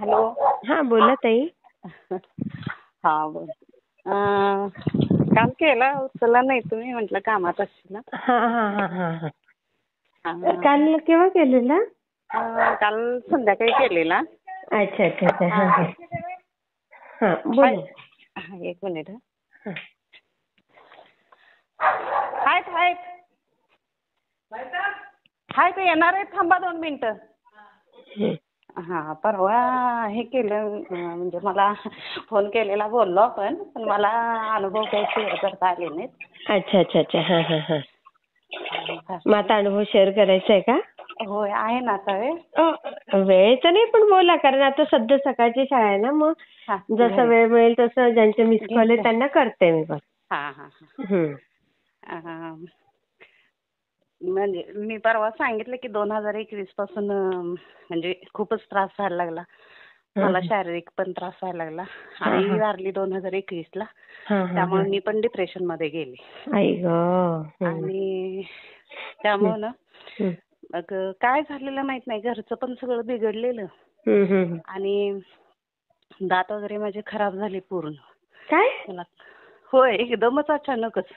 Hello. हा बोला ताई. हा बोल. काल केला उचलला नाही तुम्ही, म्हटलं कामात असशील ना. हा हा हा हा हा. हा. काल केव्हा केलेला? काल संध्याकाळी केलेला. अच्छा अच्छा अच्छा. हा हा. हा हा हाय. बोला. हा, एक मिनिट. हा. हायत हायत हायत येणार आहेत, थांबा 2 मिनिटं. हम्म. हा परवा हे केलं, म्हणजे मला फोन केलेला बोललो आपण, पण मला अनुभव काही शेअर करता आले नाहीत. अच्छा अच्छा अच्छा. हा हा हा. मग हा. आता अनुभव शेअर करायचा आहे का? होय आहे ना आता वेळ. वेळेचं नाही पण बोला, कारण आता सध्या सकाळची शाळा आहे ना, मग हा जसा घरी वेळ मिळेल तसं ज्यांचे मिस कॉल आहे घेते. त्यांना करते मी पण. हा हा हम्म. हा. म्हणजे मी परवा सांगितलं की 2021 पासून म्हणजे खूपच त्रास व्हायला लागला. हा मला शारीरिक पण त्रास व्हायला लागला. हा आई हा वारली 2021 ला. हा हा हा. त्यामुळे मी पण डिप्रेशन मध्ये गेले. आई गं. हम्म. आणि हम्म. त्यामुळं ना हम्म. मग काय झालेलं माहित नाही, घरचं पण सगळं बिघडलेलं. हम्म. हम्म. आणि दात वगैरे माझे खराब झाले पूर्ण. काय? मला होय एकदमच अचानकच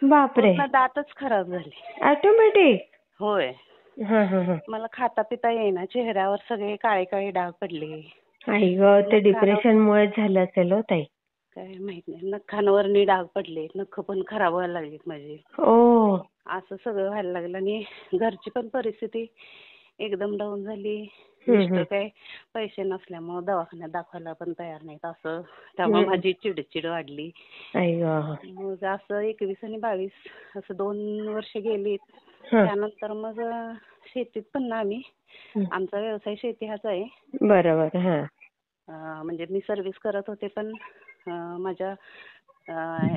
बापरे. पूर्ण दातच खराब झाले. ऑटोमॅटिक. होय. हा हा हा. मला खाता पिता येईना, चेहऱ्यावर सगळे काळे काळे डाग पडले. आई गं, ते नखावर डिप्रेशन मुळेच झालं असेल हो ताई. काय माहित नाही, नखांवरनी डाग पडले, नख पण खराब व्हायला लागलेत माझे. ओ. असं सगळं व्हायला लागलं आणि घरची पण परिस्थिती एकदम डाऊन झाली. हम्म. मिस्टर हम्म. काय पैसे नसल्यामुळे दवाखान्यात दाखवायला पण तयार नाहीत असं. त्यामुळे हम्म. माझी चिडचिड वाढली. आई गं. मग असं 21 आणि 22 असं 2 वर्ष गेलीत. हा. त्यानंतर मग शेतीत पण ना आम्ही, आमचा व्यवसाय शेती हाच आहे. बरोबर. हा. म्हणजे मी सर्व्हिस करत होते, पण माझ्या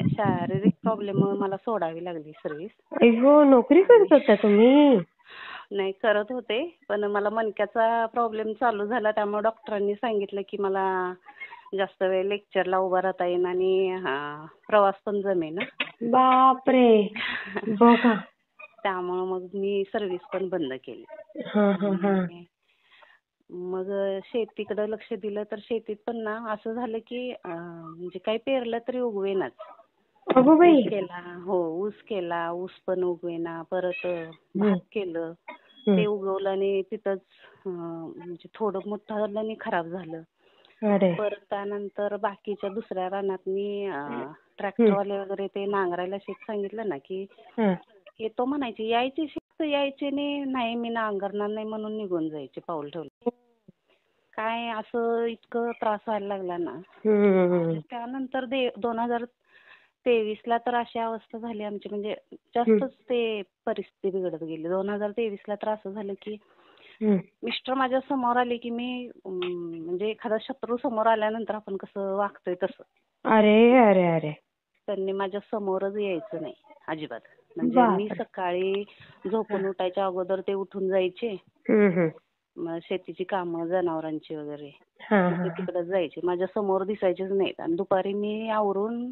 शारीरिक प्रॉब्लेममुळे मला सोडावी लागली सर्व्हिस. आई गं, नोकरी आणि करत होता तुम्ही? नाही करत होते, पण मला मणक्याचा प्रॉब्लेम चालू झाला. त्यामुळे डॉक्टरांनी सांगितलं की मला जास्त वेळ लेक्चरला उभं राहता येईना आणि प्रवास पण जमेना. बापरे. बघा. त्यामुळं मग मी सर्व्हिस पण बंद केली. हा हा हा. आणि मग शेतीकडे लक्ष दिलं तर शेतीत पण ना असं झालं की म्हणजे काही पेरलं तरी उगवेनाच. अगो ऊस बाई. केला. हो ऊस केला, ऊस पण उगवेना. परत हम्म. भात केलं, हम्म. ते उगवलं आणि तिथंच म्हणजे थोडं मोठं झालं आणि खराब झालं. अरे. परत त्यानंतर बाकीच्या दुसऱ्या रानात मी हम्म. ट्रॅक्टरवाले वगैरे ते नांगरायला शेत सांगितलं ना की हा. येतो म्हणायचे, यायचे शेत यायचे नाही मी नांगरणार नाही म्हणून निघून जायचे पाऊल ठेवलं. काय असं इतकं त्रास व्हायला लागला ना. आणि हम्म. त्यानंतर 2023 ला तर अशी अवस्था झाली आमची, म्हणजे हम्म. जास्तच ते परिस्थिती बिघडत गेली. 2023 ला तर असं झालं की हम्म. मिस्टर माझ्या समोर आले की मी म्हणजे एखादा शत्रू समोर आल्यानंतर आपण कसं वागतोय तसं. अरे अरे अरे. त्यांनी माझ्या समोरच यायचं नाही अजिबात. म्हणजे मी बापरे. सकाळी हा. झोपून उठायच्या अगोदर ते उठून जायचे. हम्म. मग शेतीची कामं जनावरांची वगैरे हा मग हा ते हा. तिकडे जायचे. माझ्या समोर दिसायचेच नाहीत. आणि दुपारी मी आवरून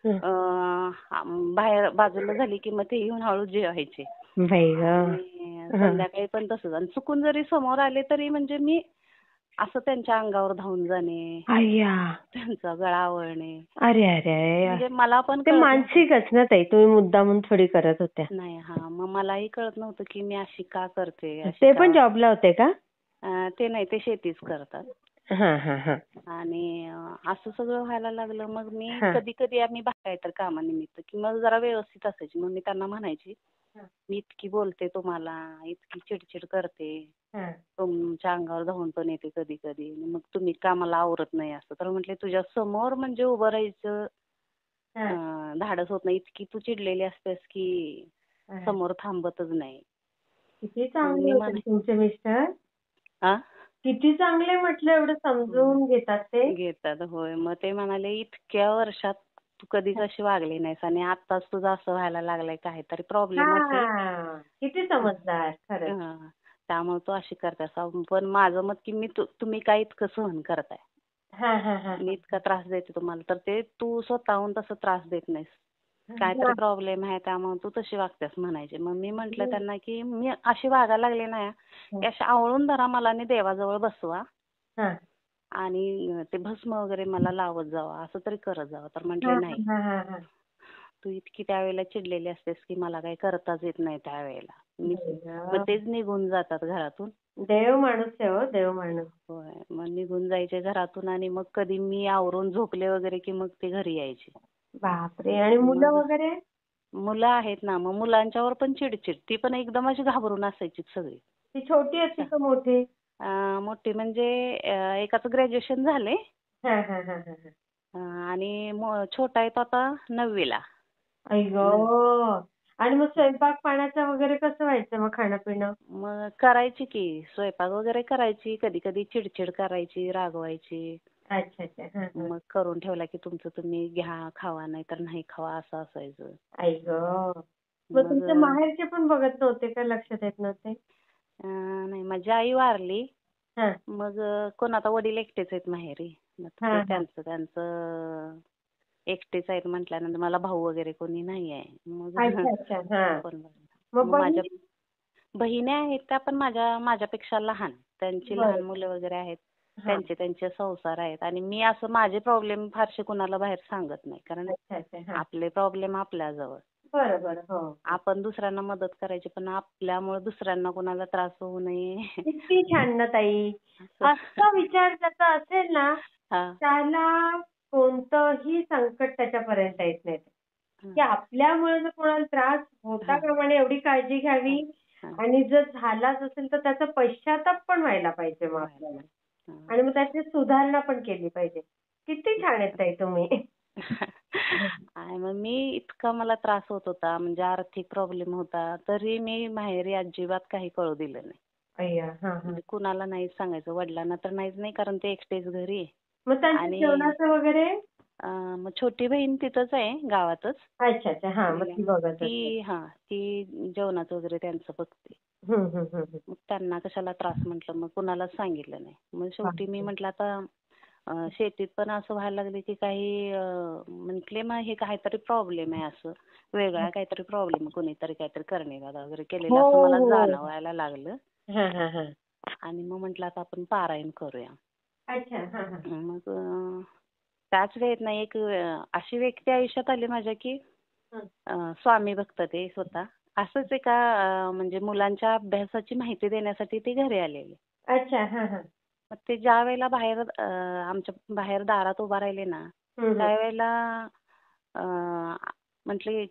हम्म. बाहेर बाजूला झाली की मग ते येऊन हळू जेवायचे. बाई गं. आणि हा. संध्याकाळी पण तसंच. आणि चुकून जरी समोर आले तरी म्हणजे मी असं त्यांच्या अंगावर धावून जाणे, अय्या. त्यांचा गळा आवळणे. अरे अरे अरे. म्हणजे मला पण ते कळत नव्हतं. मानसिकच ना ताई, तुम्ही मुद्दामून थोडी करत होत्या. नाही मग मलाही कळत नव्हतं की मी अशी का करते, अशी ते का पण वागते. जॉबला होते का? ते नाही, ते शेतीच करतात. हा हा हा. आणि असं सगळं व्हायला लागलं. मग मी हा. कधी कधी आम्ही बाहेर तर कामानिमित्त की मग जरा व्यवस्थित असायची. मग मी त्यांना म्हणायची मी इतकी बोलते तुम्हाला, इतकी चिडचिड करते, हा. तुमच्या अंगावर धावून पण येते कधी कधी, मग तुम्ही का मला आवरत नाही. असं तर म्हटले तुझ्या समोर म्हणजे उभं राहायचं हा. धाडस होत नाही. इतकी तू चिडलेली असतेस की हा. समोर थांबतच नाही. किती मग चांगले मी होते म्हणे तुमचे मिस्टर. किती चांगले म्हटलं, एवढं समजून घेतात ते. घेतात. होय. मग ते म्हणाले इतक्या वर्षात तू कधीच अशी वागली नाहीस आणि आत्ताच तुझं असं व्हायला लागलंय, काहीतरी प्रॉब्लेम असेल. हा. किती समजदार खरंच. त्यामुळे तू अशी करतेस. पण माझं मत की तुम्ही काय इतकं सहन करताय, हा हा हा. मी इतका त्रास देते तुम्हाला, तर ते तू स्वतःहून तसं त्रास देत नाहीस. काहीतरी प्रॉब्लेम आहे त्यामुळे तू तशी वागतेस म्हणायचे. मग मी म्हटलं त्यांना की मी अशी वागायला लागले ना, की अशी आवळून धरा मला आणि देवाजवळ बसवा. आणि ते भस्म वगैरे मला लावत जावं, असं तरी करत जावं. तर म्हटले हा, नाही, हा, हा, हा. तू इतकी त्यावेळेला चिडलेली असतेस की मला काही करताच येत नाही त्यावेळेला. मग देवा. तेच निघून जातात घरातून. देव माणूस आहे हो, देव माणूस. होय. मग निघून जायचे घरातून आणि मग कधी मी आवरून झोपले वगैरे की मग ते घरी यायचे. बापरे. आणि मुलं मग वगैरे? मुलं आहेत ना, मग मुलांच्यावर पण चिडचिड. ती पण एकदम अशी घाबरून असायची सगळी. ती छोटी होती का मोठी? मोठी म्हणजे एकाचं ग्रॅज्युएशन झालंय हा, हा, हा, हा, हा. आणि छोटा आहे तो आता 9वीला. आई गं. आणि मग स्वयंपाक पाण्याचं वगैरे कसं व्हायचं मग खाणं पिणं? मग करायची की स्वयंपाक वगैरे करायची. कधी कधी चिडचिड करायची, रागवायची. अच्छा, अच्छा. हा, हा. मग करून ठेवला की तुमचं तुम्ही घ्या, खावा, नाही तर नाही खावा, असं असायचं. आई गं. मग मग तुमचे माहेरचे पण बघत नव्हते का, लक्ष देत नव्हते? नाही, माझी आई वारली. हा, मग कोण आता वडील एकटेच आहेत माहेरी. मग हा, ते हा. त्यांचं एकटेच आहेत म्हटल्यानंतर मला भाऊ वगैरे कोणी नाही आहे. मग अच्छा, अच्छा. हा. कोण बघणार? मग मग माझ्या बहिणी? बहिणी आहेत त्या पण माझ्यापेक्षा लहान. त्यांची लहान बरं. मुलं वगैरे आहेत. हा. त्यांचे त्यांचे संसार आहेत आणि मी असं माझे प्रॉब्लेम फारसे कुणाला बाहेर सांगत नाही. कारण अच्छा, अच्छा. हा. आपले प्रॉब्लेम आपल्याजवळ. बरं, बरं. हो, हो. आपण दुसऱ्यांना मदत करायची पण आपल्यामुळे दुसऱ्यांना कोणाला त्रास होऊ नये. किती छान ना ताई. असं. असा विचार ज्याचा असेल ना, हा. त्याला कोणतंही संकट त्याच्यापर्यंत येत नाही. की हा. आपल्यामुळे जर कोणाला त्रास होता हा. कामा नये एवढी काळजी हा. घ्यावी. हा. आणि जर झालाच असेल तर त्याचा पश्चाताप पण व्हायला पाहिजे मग व्हायला आपल्याला. पाहिजे. हा. आणि मग त्याची सुधारणा पण केली पाहिजे. किती छान आहेत ताई तुम्ही. आणि मग मी इतका मला त्रास होत होता म्हणजे आर्थिक प्रॉब्लेम होता तरी मी माहेरी अजिबात काही कळू दिलं नाही. अय्या. हा, हा. म्हणजे कुणाला नाहीच सांगायचं. वडिलांना तर नाहीच नाही कारण ते एकटेच घरी आहे. मग त्यांच्या आणि जेवणाचं वगैरे? मग छोटी बहीण तिथंच आहे गावातच. अच्छा, अच्छा. हा, मग ती बघत असेल. ती जेवणाचं वगैरे त्यांचं बघते. हं, हं, हं, हं. मग त्यांना कशाला त्रास म्हटलं मग कुणालाच सांगितलं नाही. मग शेवटी मी बापरे. म्हटलं आता शेतीत पण असं व्हायला लागले की काही म्हटले मग हे काहीतरी प्रॉब्लेम आहे असं. वेगळा काहीतरी प्रॉब्लेम कोणीतरी काहीतरी करणे वगैरे हो, केलेलं असं मला हो. जाणवायला लागलं. हां, हां, हां. आणि मग म्हटलं आता आपण पारायण करूया. अच्छा. हां, हां. मग त्याच वेळेत ना एक अशी व्यक्ती आयुष्यात आली माझ्या की हं. स्वामी भक्त ते स्वतः. असंच एका म्हणजे मुलांच्या अभ्यासाची माहिती देण्यासाठी ते घरी आलेले. अच्छा. हां, हां. मग ते ज्या वेळेला बाहेर आमच्या बाहेर दारात उभा राहिले ना, हं, हं. त्यावेळेला अ, म्हटले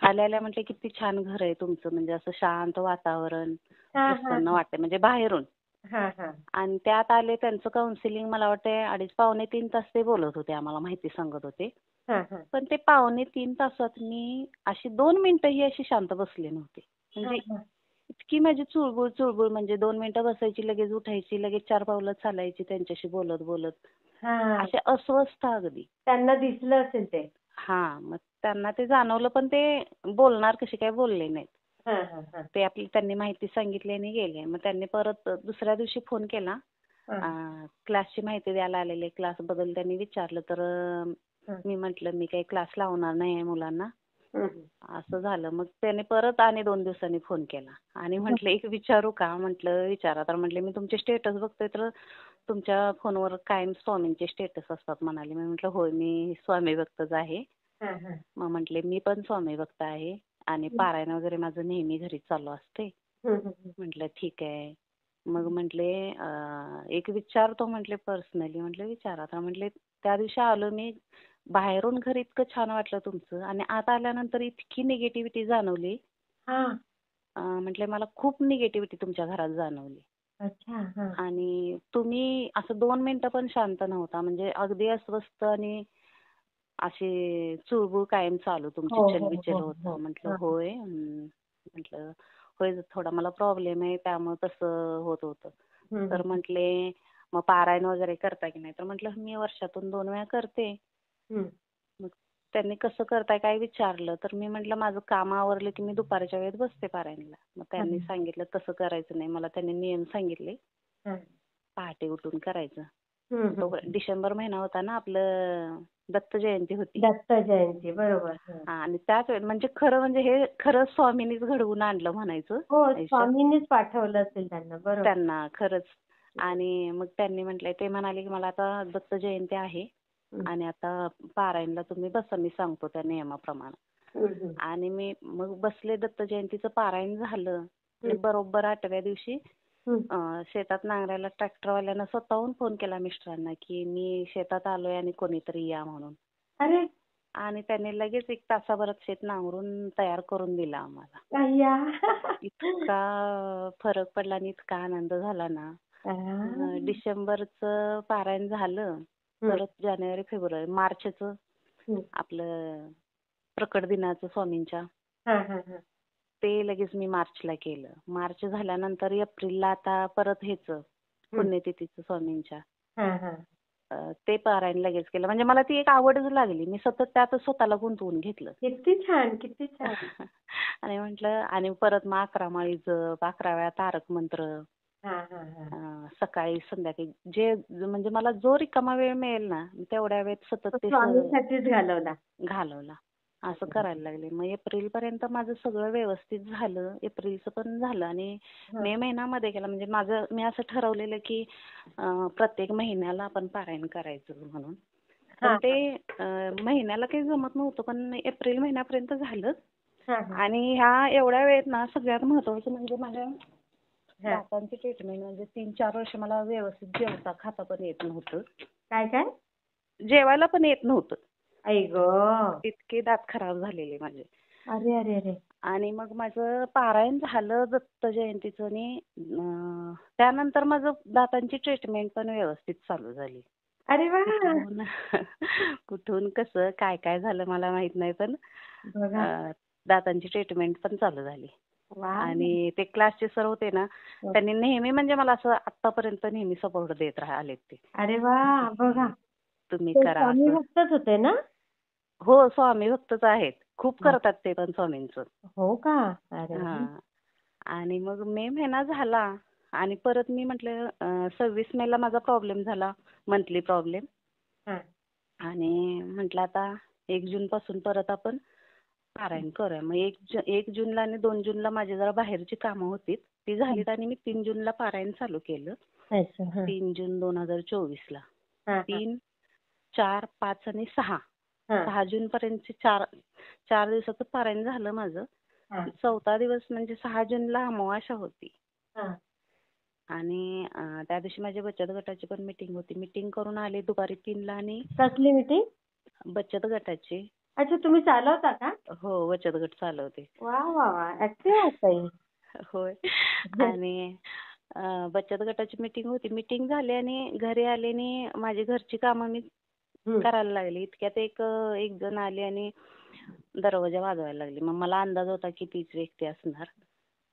आल्या म्हटले किती छान घर आहे तुमचं म्हणजे असं शांत वातावरण, हां, हां, प्रसन्न हां. वाटते म्हणजे बाहेरून. हां, हां. आणि त्यात आले त्यांचं काउन्सिलिंग मला वाटते 2.5 पावणे 3 तास ते बोलत होते आम्हाला माहिती सांगत होते. हां, हां. पण ते पावणे 3 तासात मी अशी 2 मिनिटंही अशी शांत बसले नव्हते. हां, म्हणजे हां. इतकी माझी चुळबुळ म्हणजे 2 मिनिटं बसायची, लगेच उठायची, लगेच 4 पावलं चालायची त्यांच्याशी बोलत बोलत. हां. असे अस्वस्थ अगदी. त्यांना दिसलं असेल ते. मग त्यांना ते जाणवलं पण ते बोलणार कसे काय बोलले नाहीत. हां, हां, हां. ते आपली त्यांनी माहिती सांगितली आणि गेले. मग त्यांनी परत दुसऱ्या दिवशी फोन केला. हां, क्लासची माहिती द्यायला आलेले. क्लासबद्दल त्यांनी विचारलं तर हां. मी म्हटलं मी काही क्लास लावणार नाही आहे मुलांना. हं, हं. असं झालं. मग त्याने परत आणि 2 दिवसांनी फोन केला आणि म्हटलं एक विचारू का? म्हटलं विचारा. तर म्हटले मी तुमचे स्टेटस बघतोय तर तुमच्या फोनवर कायम स्वामींचे स्टेटस असतात म्हणाले. मी म्हटलं होय मी स्वामी भक्तच आहे. हां, हां. मग म्हटले मी पण स्वामी भक्त आहे आणि हं. पारायण वगैरे माझं नेहमी घरी चालू असते. हं, हं, हं. म्हटलं ठीक आहे. मग म्हटले एक विचारतो म्हटले पर्सनली. म्हटलं विचारा. तर म्हटले त्या दिवशी आलो मी बाहेरून घर इतकं छान वाटलं तुमचं आणि आत आल्यानंतर इतकी निगेटिव्हिटी जाणवली. हां. म्हटले मला खूप निगेटिव्हिटी तुमच्या घरात जाणवली. अच्छा. हां. आणि तुम्ही असं 2 मिनिटं पण शांत नव्हता. म्हणजे अगदी अस्वस्थ आणि अशी चुळबुळ कायम चालू तुमची हो, हो, चलबिचल हो, होता. हो. म्हटलं हां. होय. म्हटलं होय थोडा मला प्रॉब्लेम आहे त्यामुळे तसं होत होतं. हं, हं, तर हं. म्हटले मग पारायण वगैरे करता की नाही? तर म्हटलं मी वर्षातून 2 वेळा करते. हं. मग त्यांनी कसं करताय काय विचारलं तर मी म्हटलं माझं काम आवरलं की मी दुपारच्या वेळेत बसते पारायणला. मग त्यांनी हां. सांगितलं तसं करायचं नाही. मला त्यांनी नियम सांगितले. हां. पहाटे उठून करायचं. हं, हं, तो हं. डिसेंबर महिना होता ना आपलं दत्त जयंती होती. दत्त जयंती. बरोबर. हां. आणि त्याच वेळेत म्हणजे खरं म्हणजे हे खरं स्वामींनीच घडवून आणलं म्हणायचं हो, आयुष्यात. स्वामींनीच पाठवलं असेल त्यांना. बरोबर. त्यांना खरंच. आणि मग त्यांनी म्हटलंय, ते म्हणाले की मला आता दत्त जयंती आहे आणि आता पारायणला तुम्ही बसा, मी सांगतो त्या नियमाप्रमाणे. आणि मी मग बसले, दत्त जयंतीचं पारायण झालं आणि बरोबर 8व्या दिवशी शेतात नांगरायला ट्रॅक्टरवाल्यानं स्वतःहून फोन केला मिस्टरांना की मी शेतात आलोय आणि कोणीतरी या म्हणून. अरे आणि त्यांनी लगेच 1 तासाभरात शेत नांगरून तयार करून दिलं आम्हाला. अय्या. इतका फरक पडला आणि इतका आनंद झाला ना. डिसेंबरचं पारायण झालं, परत जानेवारी, फेब्रुवारी, मार्चचं आपलं प्रकट दिनाचं स्वामींच्या, ते लगेच मी मार्चला केलं. मार्च झाल्यानंतर एप्रिलला आता परत ह्याचं पुण्यतिथीचं स्वामींच्या, ते पारायण लगेच केलं. म्हणजे मला ती एक आवडच लागली. मी सतत त्यातच स्वतःला गुंतवून घेतलं. किती छान, किती छान. आणि म्हटलं, आणि परत मग 11 माळी जप, 11 वेळा तारक मंत्र, सकाळी संध्याकाळी जे म्हणजे मला जो रिकामा वेळ मिळेल ना तेवढ्या वेळेत सतत ते स्वामींसाठीच घालवला. असं करायला लागले. मग एप्रिलपर्यंत माझं सगळं व्यवस्थित झालं. एप्रिलचं पण झालं आणि मे महिन्यामध्ये केलं. म्हणजे मी असं ठरवलेलं की प्रत्येक महिन्याला आपण पारायण करायचं म्हणून. पण ते महिन्याला काही जमत नव्हतं, पण एप्रिल महिन्यापर्यंत झालं. आणि ह्या एवढ्या वेळेत ना सगळ्यात महत्वाचं म्हणजे माझ्या दातांची ट्रीटमेंट, म्हणजे 3-4 वर्ष मला व्यवस्थित जेवता खाता पण येत नव्हतं. काय? जेवायला पण येत नव्हतं. आई गं. इतके दात खराब झालेले माझे. अरे. आणि मग माझं पारायण झालं दत्त जयंतीचं आणि त्यानंतर माझं दातांची ट्रीटमेंट पण व्यवस्थित चालू झाली. अरे वा. कुठून कसं काय झालं मला माहित नाही, पण दातांची ट्रीटमेंट पण चालू झाली. आणि ते क्लासचे सर होते ना, त्यांनी नेहमी म्हणजे मला असं आतापर्यंत नेहमी सपोर्ट देत आले ते. अरे वा. बघा, तुम्ही करा. स्वामी भक्तच होते ना? हो, स्वामी भक्तच आहेत. खूप करतात ते पण स्वामींचं. हो का? अरे. आणि मग मे महिना झाला आणि परत मी म्हटलं 26 मेला माझा प्रॉब्लेम झाला, मंथली प्रॉब्लेम. आणि म्हटलं आता 1 जून पासून परत आपण पारायण करूया. मग 1 जूनला आणि 2 जूनला माझी जरा बाहेरची कामं होती, ती झालीत आणि मी 3 जूनला पारायण चालू केलं. 3 जून 2024ला. 3, 4, 5 आणि 6. 6 जून पर्यंत 4 दिवसाचं पारायण झालं माझं. 4था दिवस म्हणजे 6 जूनला अमावास्या होती. आणि त्या दिवशी माझ्या बचत गटाची पण मीटिंग होती. मीटिंग करून आले दुपारी 3ला. आणि कसली मीटिंग? बचत गटाची. अच्छा, तुम्ही चालवता का? हो, बचत गट चालवते. वा. ऍक्टिव्ह आहात ताई. होय. आणि बचत गटाची मीटिंग होती. मीटिंग झाली आणि घरी आले आणि माझी घरची कामं मी करायला लागली. इतक्यात एक जण आली आणि दरवाजा वाजवायला लागली. मग मला अंदाज होता की तीच व्यक्ती असणार.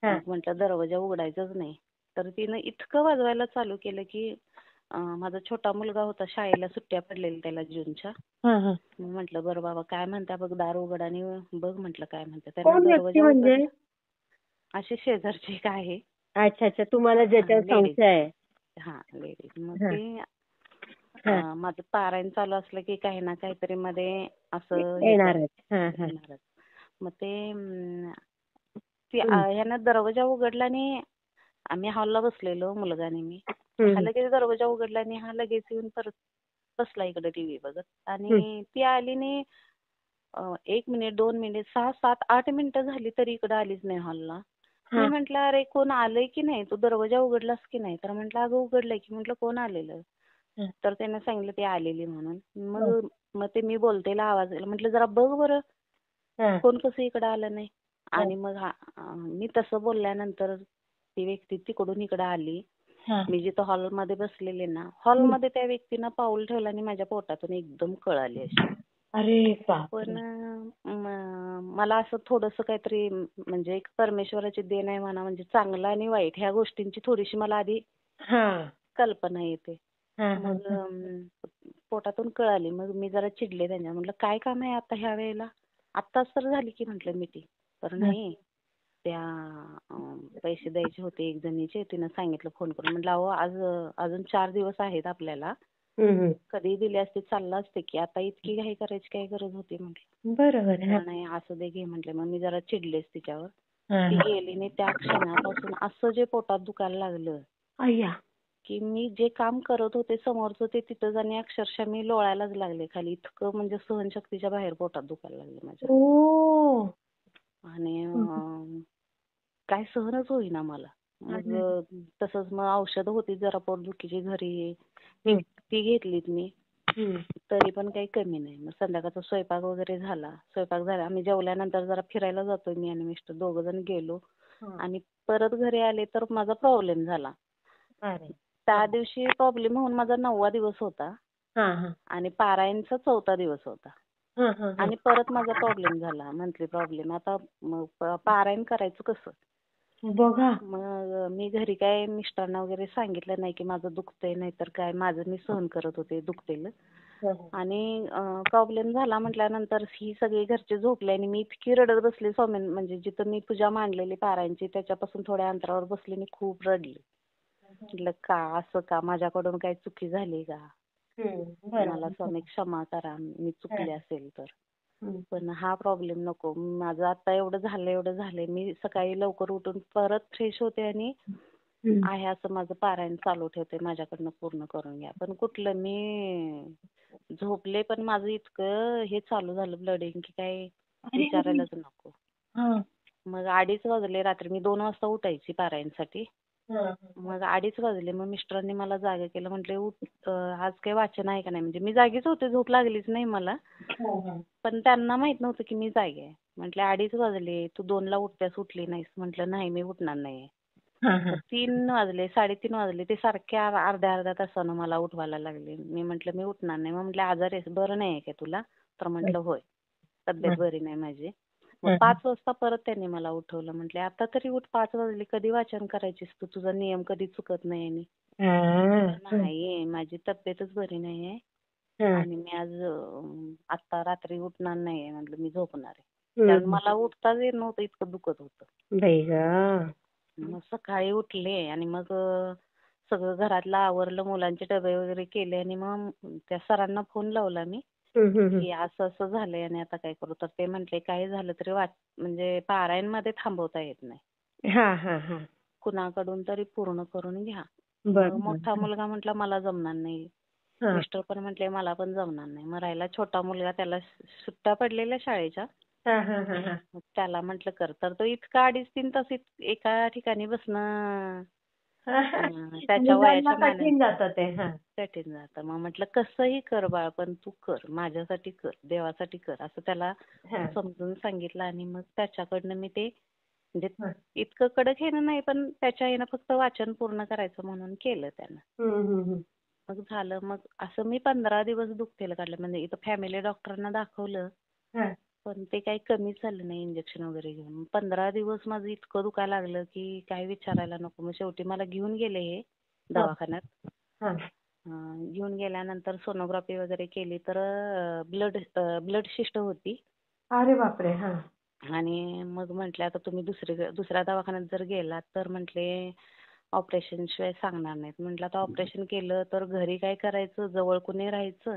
मग म्हटलं दरवाजा उघडायचाच नाही. तर तिनं इतकं वाजवायला चालू केलं की माझा छोटा मुलगा होता, शाळेला सुट्ट्या पडलेल्या त्याला जूनच्या. म्हटलं बरं बाबा काय म्हणता बघ, दार उघड आणि बघ म्हटलं काय म्हणतात. त्यांना दरवाजा उघडला. अशी शेजारची एक आहे. अच्छा, तुम्हाला ज्याच्यावर संशय आहे. लेडीज. मग ते माझं पारायण चालू असलं की काही ना काहीतरी मध्ये असं येणारच. मग ते ह्यानं दरवाजा उघडला आणि आम्ही हॉलला बसलेलो, मुलगा आणि मी. हा लगेच दरवाजा उघडला आणि हा लगेच येऊन परत बसला इकडे टीव्ही बघत. आणि ती आली आणि 1 मिनिट, 2 मिनिट, 6, 7, 8 मिनिटं झाली तरी इकडे आलीच नाही हॉलला. मी म्हटलं अरे कोण आलंय की नाही, तू दरवाजा उघडलास की नाही? तर म्हटलं अगं उघडलाय की. म्हटलं कोण आलेलं? तर त्याने सांगितलं ती आलेली म्हणून. मग ते मी बोलतेला आवाज आला. म्हटलं जरा बघ बरं कोण कसं इकडं आलं नाही. आणि मग मी तसं बोलल्यानंतर ती व्यक्ती तिकडून इकडं आली. मी जिथं हॉलमध्ये बसलेले ना, हॉलमध्ये त्या व्यक्तीनं पाऊल ठेवलं आणि माझ्या पोटातून एकदम कळ आली अशी. अरे पण मला असं थोडंसं काहीतरी म्हणजे एक परमेश्वराची देण आहे म्हणा, म्हणजे चांगलं आणि वाईट ह्या गोष्टींची थोडीशी मला आधी कल्पना येते. मग पोटातून कळ आली. मग मी जरा चिडले त्यांना. म्हटलं काय काम आहे आता ह्या वेळेला? आत्ताच तर झाली की म्हटलं मीटिंग. तर नाही, त्या पैसे द्यायचे होते एक जणीचे, तिनं सांगितलं फोन करून. म्हटलं अहो आज अजून 4 दिवस आहेत आपल्याला, कधी दिले असते चाललं असते की, आता इतकी घाई करायची काय गरज होती म्हटलं. बरोबर. नाही असं दे घे म्हटलं. मग मी जरा चिडलेच तिच्यावर. ती गेली नाही त्या क्षणापासून असं जे पोटात दुखायला लागलं की मी जे काम करत होते समोरचं ते तिथंच आणि अक्षरशः मी लोळायलाच लागले खाली. इतकं म्हणजे सहनशक्तीच्या बाहेर पोटात दुखायला लागलं माझ्या. ओ. आणि काय सहनच होईना मला. मग तसंच मग औषधं होती जरा पोटदुखीची घरी, ती घेतलीत मी. तरी पण काही कमी नाही. मग संध्याकाळचा स्वयंपाक वगैरे झाला. स्वयंपाक झाला. आम्ही जेवल्यानंतर जरा फिरायला जातोय मी आणि मिस्टर दोघं जण गेलो. आणि परत घरी आले तर माझा प्रॉब्लेम झाला. त्या दिवशी प्रॉब्लेम होऊन माझा 9वा दिवस होता आणि पारायणचा 4था दिवस होता. आणि परत माझा प्रॉब्लेम झाला, मंथली प्रॉब्लेम. आता पारायण करायचं कसं? बघा. मग मी घरी काय मिस्टरांना वगैरे सांगितलं नाही की माझं दुखतंय, नाहीतर काय माझं मी सहन करत होते दुखतेलं. आणि प्रॉब्लेम झाला म्हटल्यानंतर ही सगळी घरचे झोपले आणि मी इतकी रडत बसले म्हणजे जिथं मी पूजा मांडलेली पारायणची त्याच्यापासून थोड्या अंतरावर बसले आणि खूप रडले. म्हटलं का असं का? माझ्याकडून काही चुकी झाली का? मला स्वामी क्षमा करा मी चुकले असेल तर. पण हा प्रॉब्लेम नको. माझं आता एवढं झालंय मी सकाळी लवकर उठून परत फ्रेश होते आणि आहे असं माझं पारायण चालू ठेवते, माझ्याकडनं पूर्ण करून घ्या. पण कुठलं मी झोपले पण माझं इतकं हे चालू झालं ब्लडिंग की काय विचारायलाच नको. मग 2:30 वाजले रात्री. मी 2 वाजता उठायची पारायणसाठी. मग 2:30 वाजले. मग मिस्टरांनी मला जागे केलं. म्हटले उठ, आज काही वाचन आहे का नाही? म्हणजे मी जागीच होते, झोप लागलीच नाही मला. पण त्यांना माहित नव्हतं की मी जागी आहे. म्हटले 2:30 वाजले, तू 2ला उठतेस, उठली नाहीस. म्हटलं नाही मी उठणार नाहीये. 3 वाजले, 3:30 वाजले. ते सारखे अर्ध्या तासानं मला उठवायला लागले. मी म्हटलं मी उठणार नाही. मग म्हटले आजारी आहेस, बरं नाही आहे का तुला? तर म्हटलं होय, तब्येत बरी नाही माझी. मग 5 वाजता परत त्यांनी मला उठवलं. म्हटले आता तरी उठ, 5 वाजले, कधी वाचन करायचीस तू? तुझा नियम कधी चुकत नाही. नाही माझी तब्येतच बरी नाहीये आणि मी आज आता रात्री उठणार नाहीये. म्हटलं मी झोपणार आहे. कारण मला उठताच येत नव्हतं, इतकं दुखत होतं. मग सकाळी उठले आणि मग सगळं घरातलं आवरलं, मुलांचे डबे वगैरे केले आणि मग त्या सरांना फोन लावला मी की असं असं झालंय आणि आता काय करू? तर ते म्हटले काही झालं तरी म्हणजे पारायणमध्ये थांबवता येत नाही. कुणाकडून तरी पूर्ण करून घ्या. मग मोठा मुलगा म्हटला मला जमणार नाही. मिस्टर पण म्हटले मला पण जमणार नाही. मग राहिला छोटा मुलगा, त्याला सुट्ट्या पडलेल्या शाळेच्या. मग त्याला म्हटलं कर. तर तो इतका 2.5-3 तास एका ठिकाणी बसणं त्याच्या वयाच्या कठीण जातं ते. कठीण जातं. मग म्हटलं कसंही कर बाळ, पण तू कर, माझ्यासाठी कर, देवासाठी कर, असं त्याला समजून सांगितलं. आणि मग त्याच्याकडनं मी ते म्हणजे इतकं कडक हेनं नाही, पण त्याच्या हेनं फक्त वाचन पूर्ण करायचं म्हणून केलं त्यानं. मग झालं. मग असं मी 15 दिवस दुखतेलं काढलं. म्हणजे इथं फॅमिली डॉक्टरांना दाखवलं पण ते काही कमीच झालं नाही इंजेक्शन वगैरे घेऊन. 15 दिवस माझं इतकं दुखायला लागलं की काय विचारायला नको. मग शेवटी मला घेऊन गेले हे दवाखान्यात. घेऊन गेल्यानंतर सोनोग्राफी वगैरे केली तर ब्लड सिस्ट होती. अरे बापरे. आणि मग म्हटले आता तुम्ही दुसऱ्या दवाखान्यात जर गेलात तर म्हटले ऑपरेशन शिवाय सांगणार नाहीत. म्हटलं आता ऑपरेशन केलं तर घरी काय करायचं, जवळ कुणी राहायचं,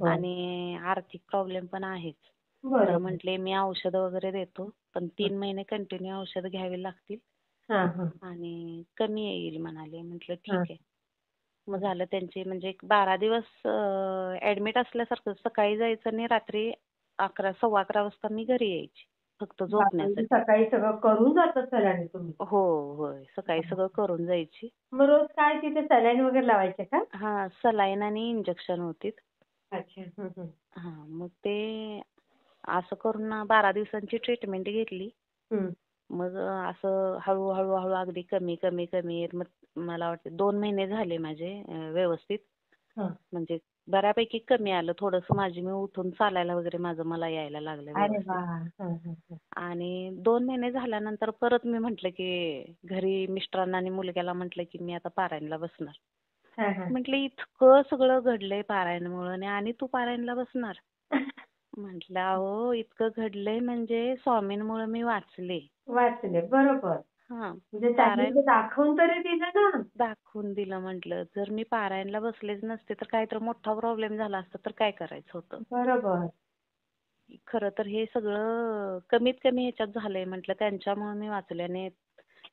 आणि आर्थिक प्रॉब्लेम पण आहेच. तर म्हटले मी औषध वगैरे देतो, पण 3 महिने कंटिन्यू औषध घ्यावी लागतील आणि कमी येईल म्हणाले. म्हटलं ठीक आहे. मग झालं त्यांची म्हणजे 12 दिवस ऍडमिट असल्यासारखं. सकाळी जायचं आणि रात्री 11-11:15 वाजता मी घरी यायची, फक्त झोपण्यासाठी. सकाळी सगळं करून जात असाल आणि तुम्ही? होय, सकाळी सगळं करून जायची. मग रोज काय तिथे सलाईन वगैरे लावायचे का? सलाईन आणि इंजेक्शन होती. अच्छा. मग ते असं करून 12 दिवसांची ट्रीटमेंट घेतली. मग असं हळूहळू अगदी कमी येत मग मला वाटतं 2 महिने झाले माझे व्यवस्थित. म्हणजे बऱ्यापैकी कमी आलं थोडंसं. मी उठून चालायला वगैरे मला यायला लागलं व्यवस्थित. आणि 2 महिने झाल्यानंतर परत मी म्हटलं की घरी मिस्टरांना आणि मुलग्याला म्हटलं की मी आता पारायणला बसणार. म्हटलं इतकं सगळं घडलंय पारायणमुळे आणि तू पारायणला बसणार? म्हटलं अहो इतकं घडलंय म्हणजे स्वामींमुळे मी वाचले. बरोबर. म्हणजे त्यांनी ते दाखवून तरी दिलं ना. दाखवून दिलं. म्हटलं जर मी पारायणला बसलेच नसते तर काय तर मोठा प्रॉब्लेम झाला असता तर काय करायचं होतं. बरोबर. खरं तर हे सगळं कमीत कमी ह्याच्यात झालंय. म्हटलं त्यांच्यामुळे मी वाचले आणि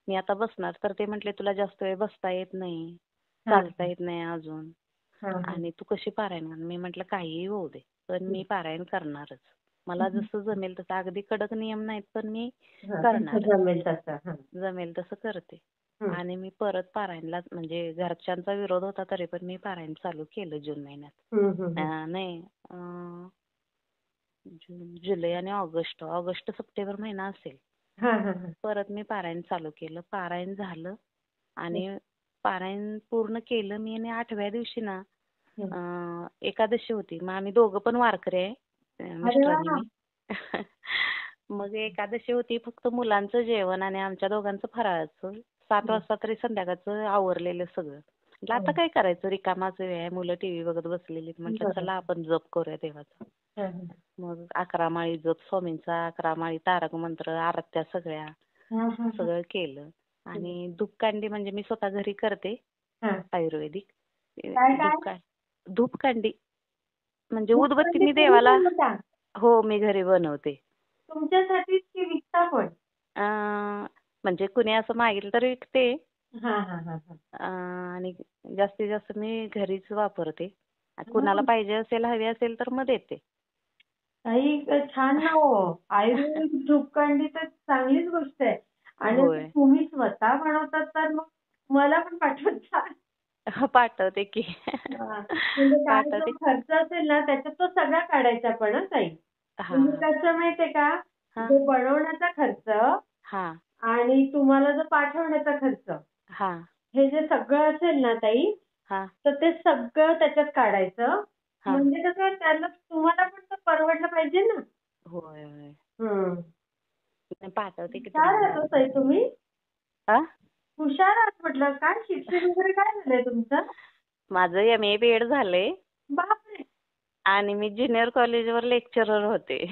मी आता बसणार. तर ते म्हटले तुला जास्त वेळ बसता येत नाही. हा, चालता येत नाही अजून. हा, हा. आणि तू कशी पारायण करणार? मी म्हटलं काहीही होऊ दे, पण मी पारायण करणारच. मला जसं जमेल तसं, अगदी कडक नियम नाहीत, पण मी हा, जसं करणारच. जमेल तसं. हा. जमेल तसं करते. हम्म. आणि मी परत पारायणला, म्हणजे घरच्यांचा विरोध होता तरी पण मी पारायण चालू केलं जून महिन्यात. हम्म, हम्म, हम्म. नाही, जून, जुलै आणि ऑगस्ट सप्टेंबर महिना असेल. हा, हा, हा. परत मी पारायण चालू केलं. पारायण झालं आणि पारायण पूर्ण केलं मी. आणि 8व्या दिवशी ना हम्म. एकादशी होती. मग आम्ही दोघं पण वारकरी आहे, अरे मिस्टर आणि वा. मी. मग एकादशी होती, फक्त मुलांचं जेवण आणि आमच्या दोघांचं फराळाचं. 7 वाजता तरी संध्याकाळचं आवरलेलं सगळं. म्हटलं आता काय करायचं, रिकामाच वेळ आहे, मुलं टीव्ही बघत बसलेली. म्हटलं बरोबर. चला आपण जप करूया देवाचा. हा, हा. मग 11 माळी जप स्वामींचा, 11 माळी तारक मंत्र, आरत्या सगळ्या, हा, हा, हा. सगळं केलं. आणि धूपकांडी म्हणजे मी स्वतः घरी करते, हा. आयुर्वेदिक. काय काय? धूपकांडी म्हणजे उदबत्ती भूखंडी मी तुम्ही देवाला, बनवता? हो मी घरी बनवते. तुमच्यासाठीच की विकता पण? म्हणजे कुणी असं मागितलं तर विकते. हा, हा, हा, हा. आणि जास्तीत जास्त मी घरीच वापरते. कुणाला हम्म. पाहिजे असेल, हवी असेल तर मग देते. ताई छान ना हो. आयुर्वेदिक धूपकांडी तर चांगलीच गोष्ट आहे. आणि जर होय. तुम्ही स्वतः बनवतात तर मग मला पण पाठवत जा. पाठवते की. म्हणजे काय जो पाठवते. खर्च असेल ना त्याच्यात तो सगळा काढायचा पण हं ताई. म्हणजे हां. कसं माहितीये का, हां. जो बनवण्याचा खर्च हां. आणि तुम्हाला जो पाठवण्याचा खर्च, हां. हे जे सगळं असेल ना ताई, हां. तर ते सगळं त्याच्यात काढायचं. हां. म्हणजे कसं त्याला तुम्हाला पण तर परवडलं पाहिजे ना. होय, होय. हं. नाही, पाठवते की हुशार तुम्हाला. आहात हो ताई तुम्ही. हां? हुशार आहात म्हटलं. काय शिक्षण वगैरे काय झालंय तुमचं? माझं MA BEd झालंय बापरे! आणि मी ज्युनियर कॉलेजवर लेक्चरर होते.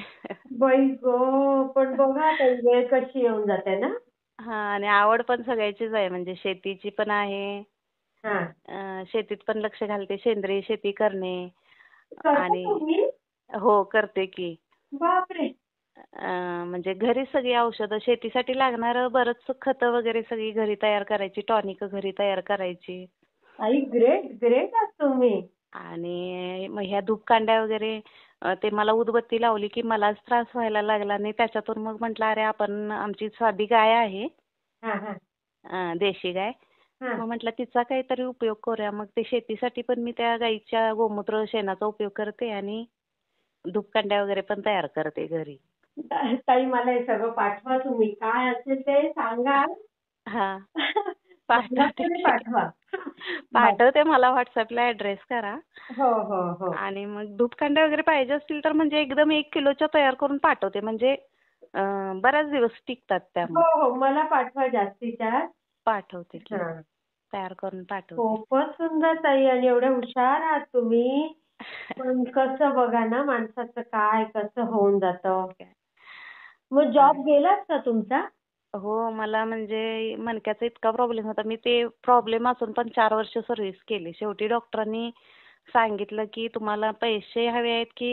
बाई गं! पण बघा ताई वेळ कशी येऊन जाते ना. हां, आणि आवड पण सगळ्याचीच आहे, म्हणजे शेतीची पण आहे. हां. शेतीत पण लक्ष घालते, सेंद्रिय शेती करणे. करता आणि तुम्ही? हो, करते की. बापरे! म्हणजे घरी सगळी औषधं, शेतीसाठी लागणारं बरंच खतं वगैरे सगळी घरी तयार करायची, टॉनिक घरी तयार करायची. ताई ग्रेट, ग्रेट आहात तुम्ही. आणि मग ह्या धूपकांड्या वगैरे, ते मला उदबत्ती लावली की मलाच त्रास व्हायला लागला. आणि त्याच्यातून मग म्हटलं अरे आपण, आमची साधी गाय आहे, हां, हां. देशी गाय. हां. मग म्हटलं तिचा काहीतरी उपयोग करूया. मग ते शेतीसाठी पण मी त्या गाईच्या गोमूत्र शेणाचा उपयोग करते आणि धूपकांड्या वगैरे पण तयार करते घरी. ताई मला हे सगळं पाठवा तुम्ही. काय असेल ते सांगा. हां, पाठवते WhatsAppने की. पाठवा. बरं. पाठवते, मला WhatsAppला ॲड्रेस करा. हो, हो, हो. आणि मग धूपकांड्या वगैरे पाहिजे असतील तर म्हणजे एकदम 1 किलोच्या तयार करून पाठवते. म्हणजे बऱ्याच दिवस टिकतात त्या हो, मग. हो. मला पाठवा जास्तीत जास्त. पाठवते की. हां. तयार करून पाठवते. खूपच सुंदर ताई आणि एवढ्या हुशार आहात तुम्ही. पण कसं बघा ना माणसाचं काय कसं होऊन जातं. मग अ, जॉब गेलात का तुमचा? हो, मला म्हणजे मणक्याचा इतका प्रॉब्लेम होता. मी ते प्रॉब्लेम असून पण 4 वर्ष सर्व्हिस केली. शेवटी डॉक्टरांनी सांगितलं की तुम्हाला पैसे हवे आहेत की,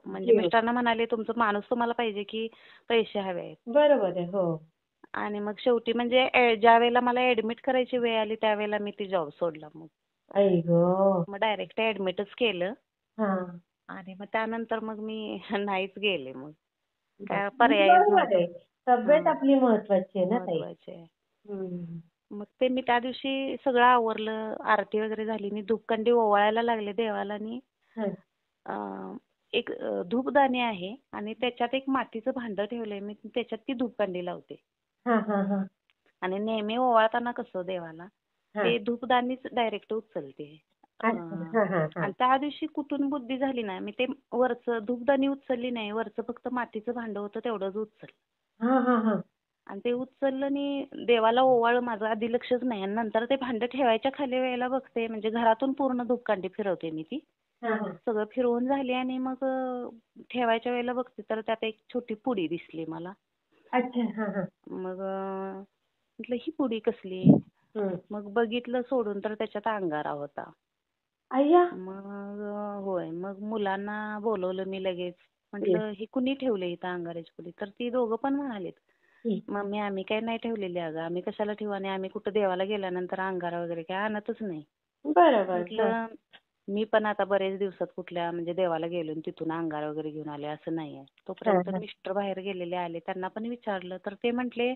म्हणजे जीव. मिस्टरांना म्हणाले तुमचा माणूस तुम्हाला पाहिजे की पैसे हवे आहेत. बरोबर आहे. हो. आणि मग शेवटी म्हणजे ज्या वेळेला मला ॲडमिट करायची वेळ आली त्यावेळेला मी ती जॉब सोडला मग. आई गं! मग डायरेक्ट ॲडमिटच केलं. हां. आणि मग त्यानंतर मग मी नाहीच गेले मग. काय म्हणजे पर्यायच बरोबर नव्हता. आहे. तब्येत हां, आपली महत्वाची आहे ना ताई. महत्वाचे आहे. हं. मग ते मी त्या दिवशी सगळं आवरलं, आरती वगैरे झाली. मी धूपकांडी ओवाळायला लागले देवाला. आणि हं. एक धूपदाणी आहे आणि त्याच्यात एक मातीचं भांडं ठेवलंय. मी त्याच्यात ती धूपकांडी लावते. हां, हां, हां. आणि नेहमी ओवाळताना कसं देवाला, हां. ते धूपदाणीच डायरेक्ट उचलते. अच्छा. हां, हां, हां. आणि त्या दिवशी कुठून बुद्धी झाली ना, मी ते वरचं धूपदाणी उचलली नाही. वरचं फक्त मातीचं भांडं होतं तेवढंच उचललं. हां, हां, हां. आणि ते उचललं आणि देवाला ओवाळलं. माझं आधी लक्षच नाही. आणि नंतर ते भांडं ठेवायच्या खाली वेळेला बघते, म्हणजे घरातून पूर्ण धूपकांडी फिरवते मी ती. हां, हां. सगळं फिरवून झाली आणि मग ठेवायच्या वेळेला बघते तर त्यात एक छोटी पुडी दिसली मला. अच्छा. हां, हां. मग म्हटलं ही पुडी कसली? हं. मग बघितलं सोडून तर त्याच्यात अंगारा होता. अय्या! मग होय. मग मुलांना बोलवलं मी लगेच. हं. म्हटलं ही कुणी ठेवली इथं अंगाऱ्याची पुडी? तर ती दोघं पण म्हणालेत, मम्मी आम्ही काही नाही ठेवलेली अगं, आम्ही कशाला ठेवू आणि आम्ही कुठं देवाला गेल्यानंतर अंगारा वगैरे काय आणतच नाही. बरोबर. म्हटलं मी पण आता बरेच दिवसात कुठल्या म्हणजे देवाला गेलो आणि तिथून अंगारा वगैरे घेऊन आले असं नाहीये. तोपर्यंत मिस्टर बाहेर गेलेले आले, त्यांना पण विचारलं तर ते म्हटले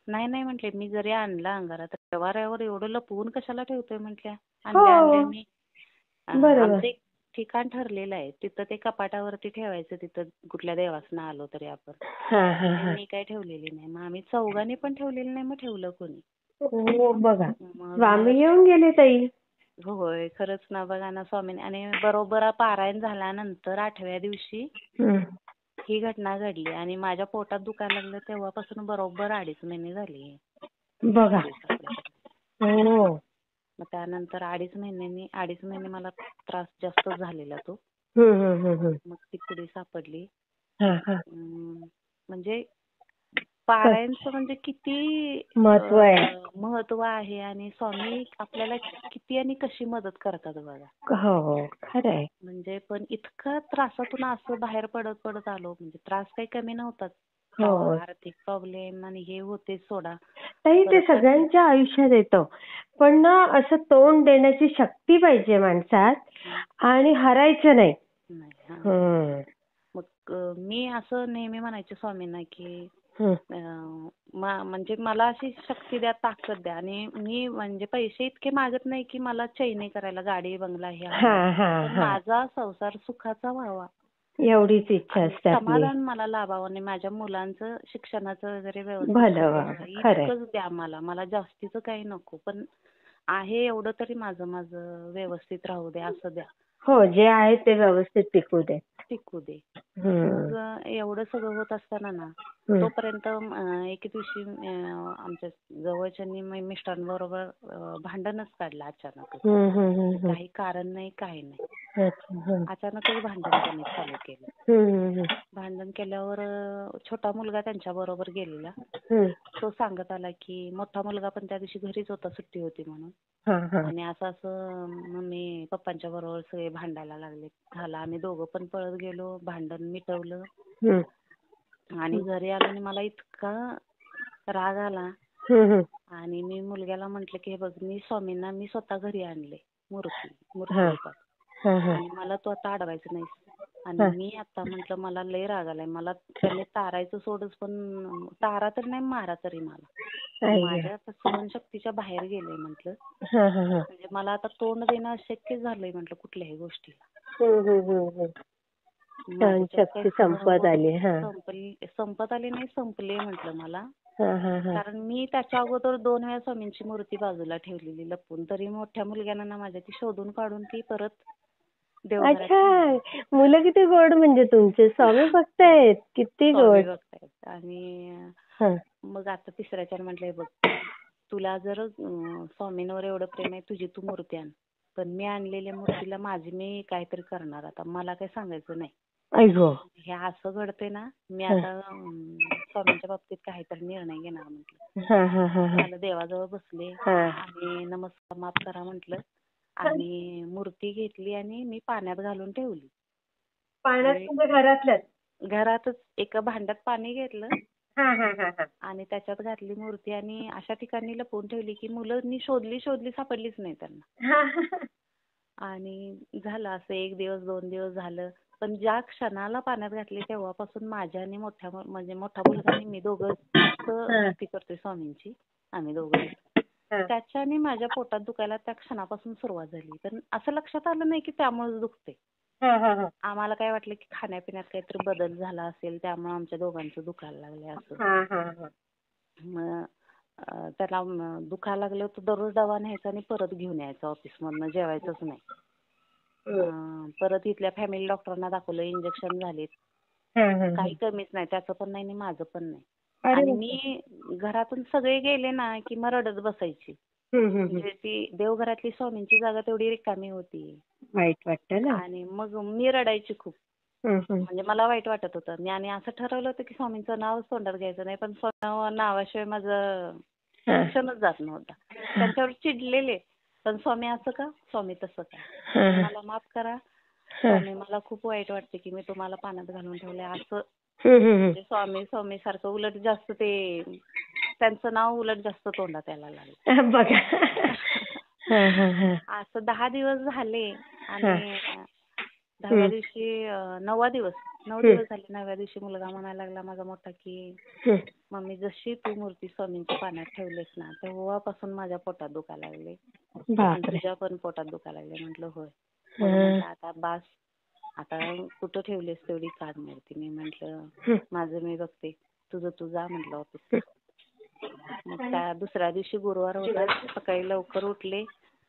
नाही नाही म्हटले मी जरी आणला अंगारा तर व्यवहारावर एवढं लपवून कशाला ठेवतोय म्हटल्या. आणले हो. मी. बरोबर. आमचं एक ठिकाण ठरलेलं आहे तिथं ते कपाटावरती ठेवायचं, तिथं कुठल्या देवासनं आलो तरी आपण. मी काही ठेवलेली नाही. मग आम्ही चौघांनी पण ठेवलेली नाही, मग ठेवलं कोणी. हो बघा, मग स्वामी येऊन गेले ताई. होय खरंच ना, बघा ना स्वामीने. आणि बरोबर पारायण झाल्यानंतर 8व्या दिवशी ही घटना घडली आणि माझ्या पोटात दुखायला लागलं तेव्हापासून बरोबर 2.5 महिने झाले. बघा. पुढे सापडले. हो. मग त्यानंतर 2.5 महिने मला त्रास जास्त झालेला तो. मग ती पुढे सापडली. म्हणजे पारायणचं म्हणजे किती महत्व आहे. महत्व आहे आणि स्वामी आपल्याला किती आणि कशी मदत करतात बघा. हो खरंय. म्हणजे पण इतकं त्रासातून असं बाहेर पडत आलो, म्हणजे त्रास काही कमी नव्हताच. आर्थिक प्रॉब्लेम आणि हे होते सोडा. ताई ते सगळ्यांच्या आयुष्यात येतं, पण ना असं तोंड देण्याची शक्ती पाहिजे माणसात आणि हरायचं नाही. मग मी असं नेहमी म्हणायचे स्वामींना की म्हणजे मला अशी शक्ती द्या, ताकद द्या. आणि मी म्हणजे पैसे इतके मागत नाही की मला चैनी करायला गाडी बंगला हे पण माझा संसार सुखाचा व्हावा एवढीच इच्छा असते आपली. समाधान मला लाभावं आणि माझ्या मुलांचं शिक्षणाचं वगैरे व्यवस्थित इतकंच द्या मला जास्तीचं काही नको, पण आहे एवढं तरी माझं व्यवस्थित राहू दे असं द्या. हो, जे आहे ते व्यवस्थित टिकू दे. मग एवढं सगळं होत असताना ना तोपर्यंत एक दिवशी आमच्या जवळच्यांनी मिस्टरांबरोबर भांडणच काढलं अचानक. काही कारण नाही, काही नाही. अचानकच भांडण त्यांनी चालू केलं. भांडण केल्यावर छोटा मुलगा त्यांच्या बरोबर गेलेला. तो सांगत आला की मोठा मुलगा पण त्या दिवशी घरीच होता, सुट्टी होती म्हणून. आणि असं मम्मी पप्पांच्या बरोबर सगळे भांडायला लागले. झालं आम्ही दोघं पण पळत गेलो, भांडण मिटवलं. आणि घरी आलो आणि मला इतका राग आला आणि मी मुलग्याला म्हटलं की हे बघ, मी स्वामींना मी स्वतः घरी आणले मूर्ती रूपात आणि मला तू आता अडवायचं नाहीस. आणि मी आता म्हटलं मला लय राग आलाय, मला त्यांनी तारायचं सोडच, पण तारा तर नाही मारा तरी मला. माझ्या सहनशक्तीच्या बाहेर गेलंय म्हटलं. म्हणजे मला आता तोंड देणं अशक्य झालंय म्हटलं कुठल्याही गोष्टीला. शक्ती संपत आली. संपत आली नाही, संपले म्हटलं मला. कारण मी त्याच्या अगोदर 2 वेळा स्वामींची मूर्ती बाजूला ठेवलेली लपवून, तरी मोठ्या मुलग्यानं ना माझ्या ती शोधून काढून ती परत देवघरात. अच्छा, मुलं किती गोड म्हणजे तुमचे. स्वामी भक्त आहेत, किती गोड. आणि मग आता तिसऱ्याच्यानं म्हटलंय बघ, तुला जर स्वामींवर एवढं प्रेम आहे, तुझी तू मूर्ती आण, पण मी आणलेल्या मूर्तीला मी काहीतरी करणार. आता मला काही सांगायचं नाही. हे असं घडतंय ना, मी आता स्वामींच्या बाबतीत काहीतरी निर्णय घेणार म्हटलं. मला देवाजवळ बसले आणि नमस्कार माफ करा म्हटलं आणि मूर्ती घेतली आणि मी पाण्यात घालून ठेवली. घरातच एका भांड्यात पाणी घेतलं आणि त्याच्यात घातली मूर्ती आणि अशा ठिकाणी लपवून ठेवली की मुलांनी शोधली सापडलीच नाही त्यांना. आणि झालं असं 1 दिवस 2 दिवस झालं, पण ज्या क्षणाला पाण्यात घातली तेव्हापासून माझ्या आणि मोठा मुलगा आणि मी दोघं जास्त भक्ती करतोय स्वामींची. आम्ही दोघं त्याच्याने माझ्या पोटात दुखायला त्या क्षणापासून सुरुवात झाली. पण असं लक्षात आलं नाही की त्यामुळेच दुखते. आम्हाला काय वाटलं की खाण्यापिण्यात काहीतरी बदल झाला असेल, त्यामुळे आमच्या दोघांचं दुखायला लागले असं. मग त्याला दुखायला लागलं तर दररोज दवा न्यायचा आणि परत घेऊन यायचा ऑफिसमधनं, जेवायचंच नाही. परत इथल्या फॅमिली डॉक्टरांना दाखवलं, इंजेक्शन झाले, काही कमीच नाही. त्याचं पण नाही आणि माझं पण नाही. आणि मी घरातून सगळे गेले ना की मग रडत बसायची. म्हणजे ती देवघरातली स्वामींची जागा तेवढी रिकामी होती. वाईट वाटतं ना. आणि मग मी रडायची खूप. म्हणजे मला वाईट वाटत होतं. आणि असं ठरवलं होतं की स्वामींचं नाव तोंडात घ्यायचं नाही, पण नावाशिवाय माझं शिक्षणच जात नव्हतं. त्यांच्यावर चिडलेले, पण स्वामी असं का, स्वामी तसं का, मला माफ करा स्वामी, मला खूप वाईट वाटते की मी तुम्हाला पाण्यात घालून ठेवलंय असं म्हणजे स्वामी स्वामी सारखं उलट जास्त ते त्यांचं नाव उलट जास्त तोंडात यायला लागलं. बघा. असं 10 दिवस झाले आणि 10व्या दिवशी 9वा दिवस 9 दिवस झाले. 9व्या दिवशी मुलगा म्हणायला लागला माझा मोठा की मम्मी जशी तू मूर्ती स्वामींच्या पाण्यात ठेवलीस ना तेव्हापासून माझ्या पोटात दुखायला लागले आणि तुझ्या पण पोटात दुखायला लागले. म्हटलं होय. म्हटलं आता बास आता कुठं ठेवलीस तेवढी काढ मूर्ती. मी म्हटलं माझं मी बघते तुझं तू जा म्हटलं ऑफिसला. मग त्या दुसऱ्या दिवशी गुरुवार होता. सकाळी लवकर उठले.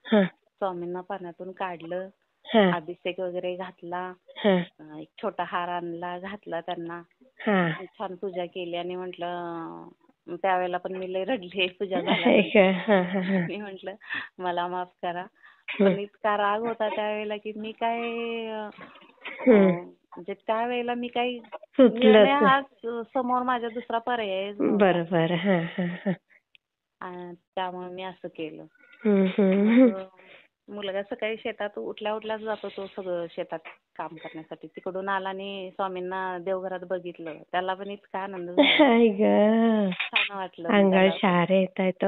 स्वामींना पाण्यातून काढलं. अभिषेक वगैरे घातला. एक छोटा हार आणला घातला त्यांना. छान पूजा केली आणि म्हटलं त्यावेळेला पण मी लय रडले पूजा झाल्यानंतर. मी म्हटलं मला माफ करा. पण इतका राग होता त्यावेळेला की मी काय म्हणजे त्यावेळेला मी काही निर्णय हा समोर माझ्या दुसरा पर्याय बरोबर. त्यामुळे मी असं केलं. मुलगा सकाळी शेतात उठल्या उठल्याच जातो तो सगळं शेतात काम करण्यासाठी. तिकडून आला आणि स्वामींना देवघरात बघितलं. त्याला पण इतका आनंद झाला. छान वाटलं. अंगाला शहारे येतायत.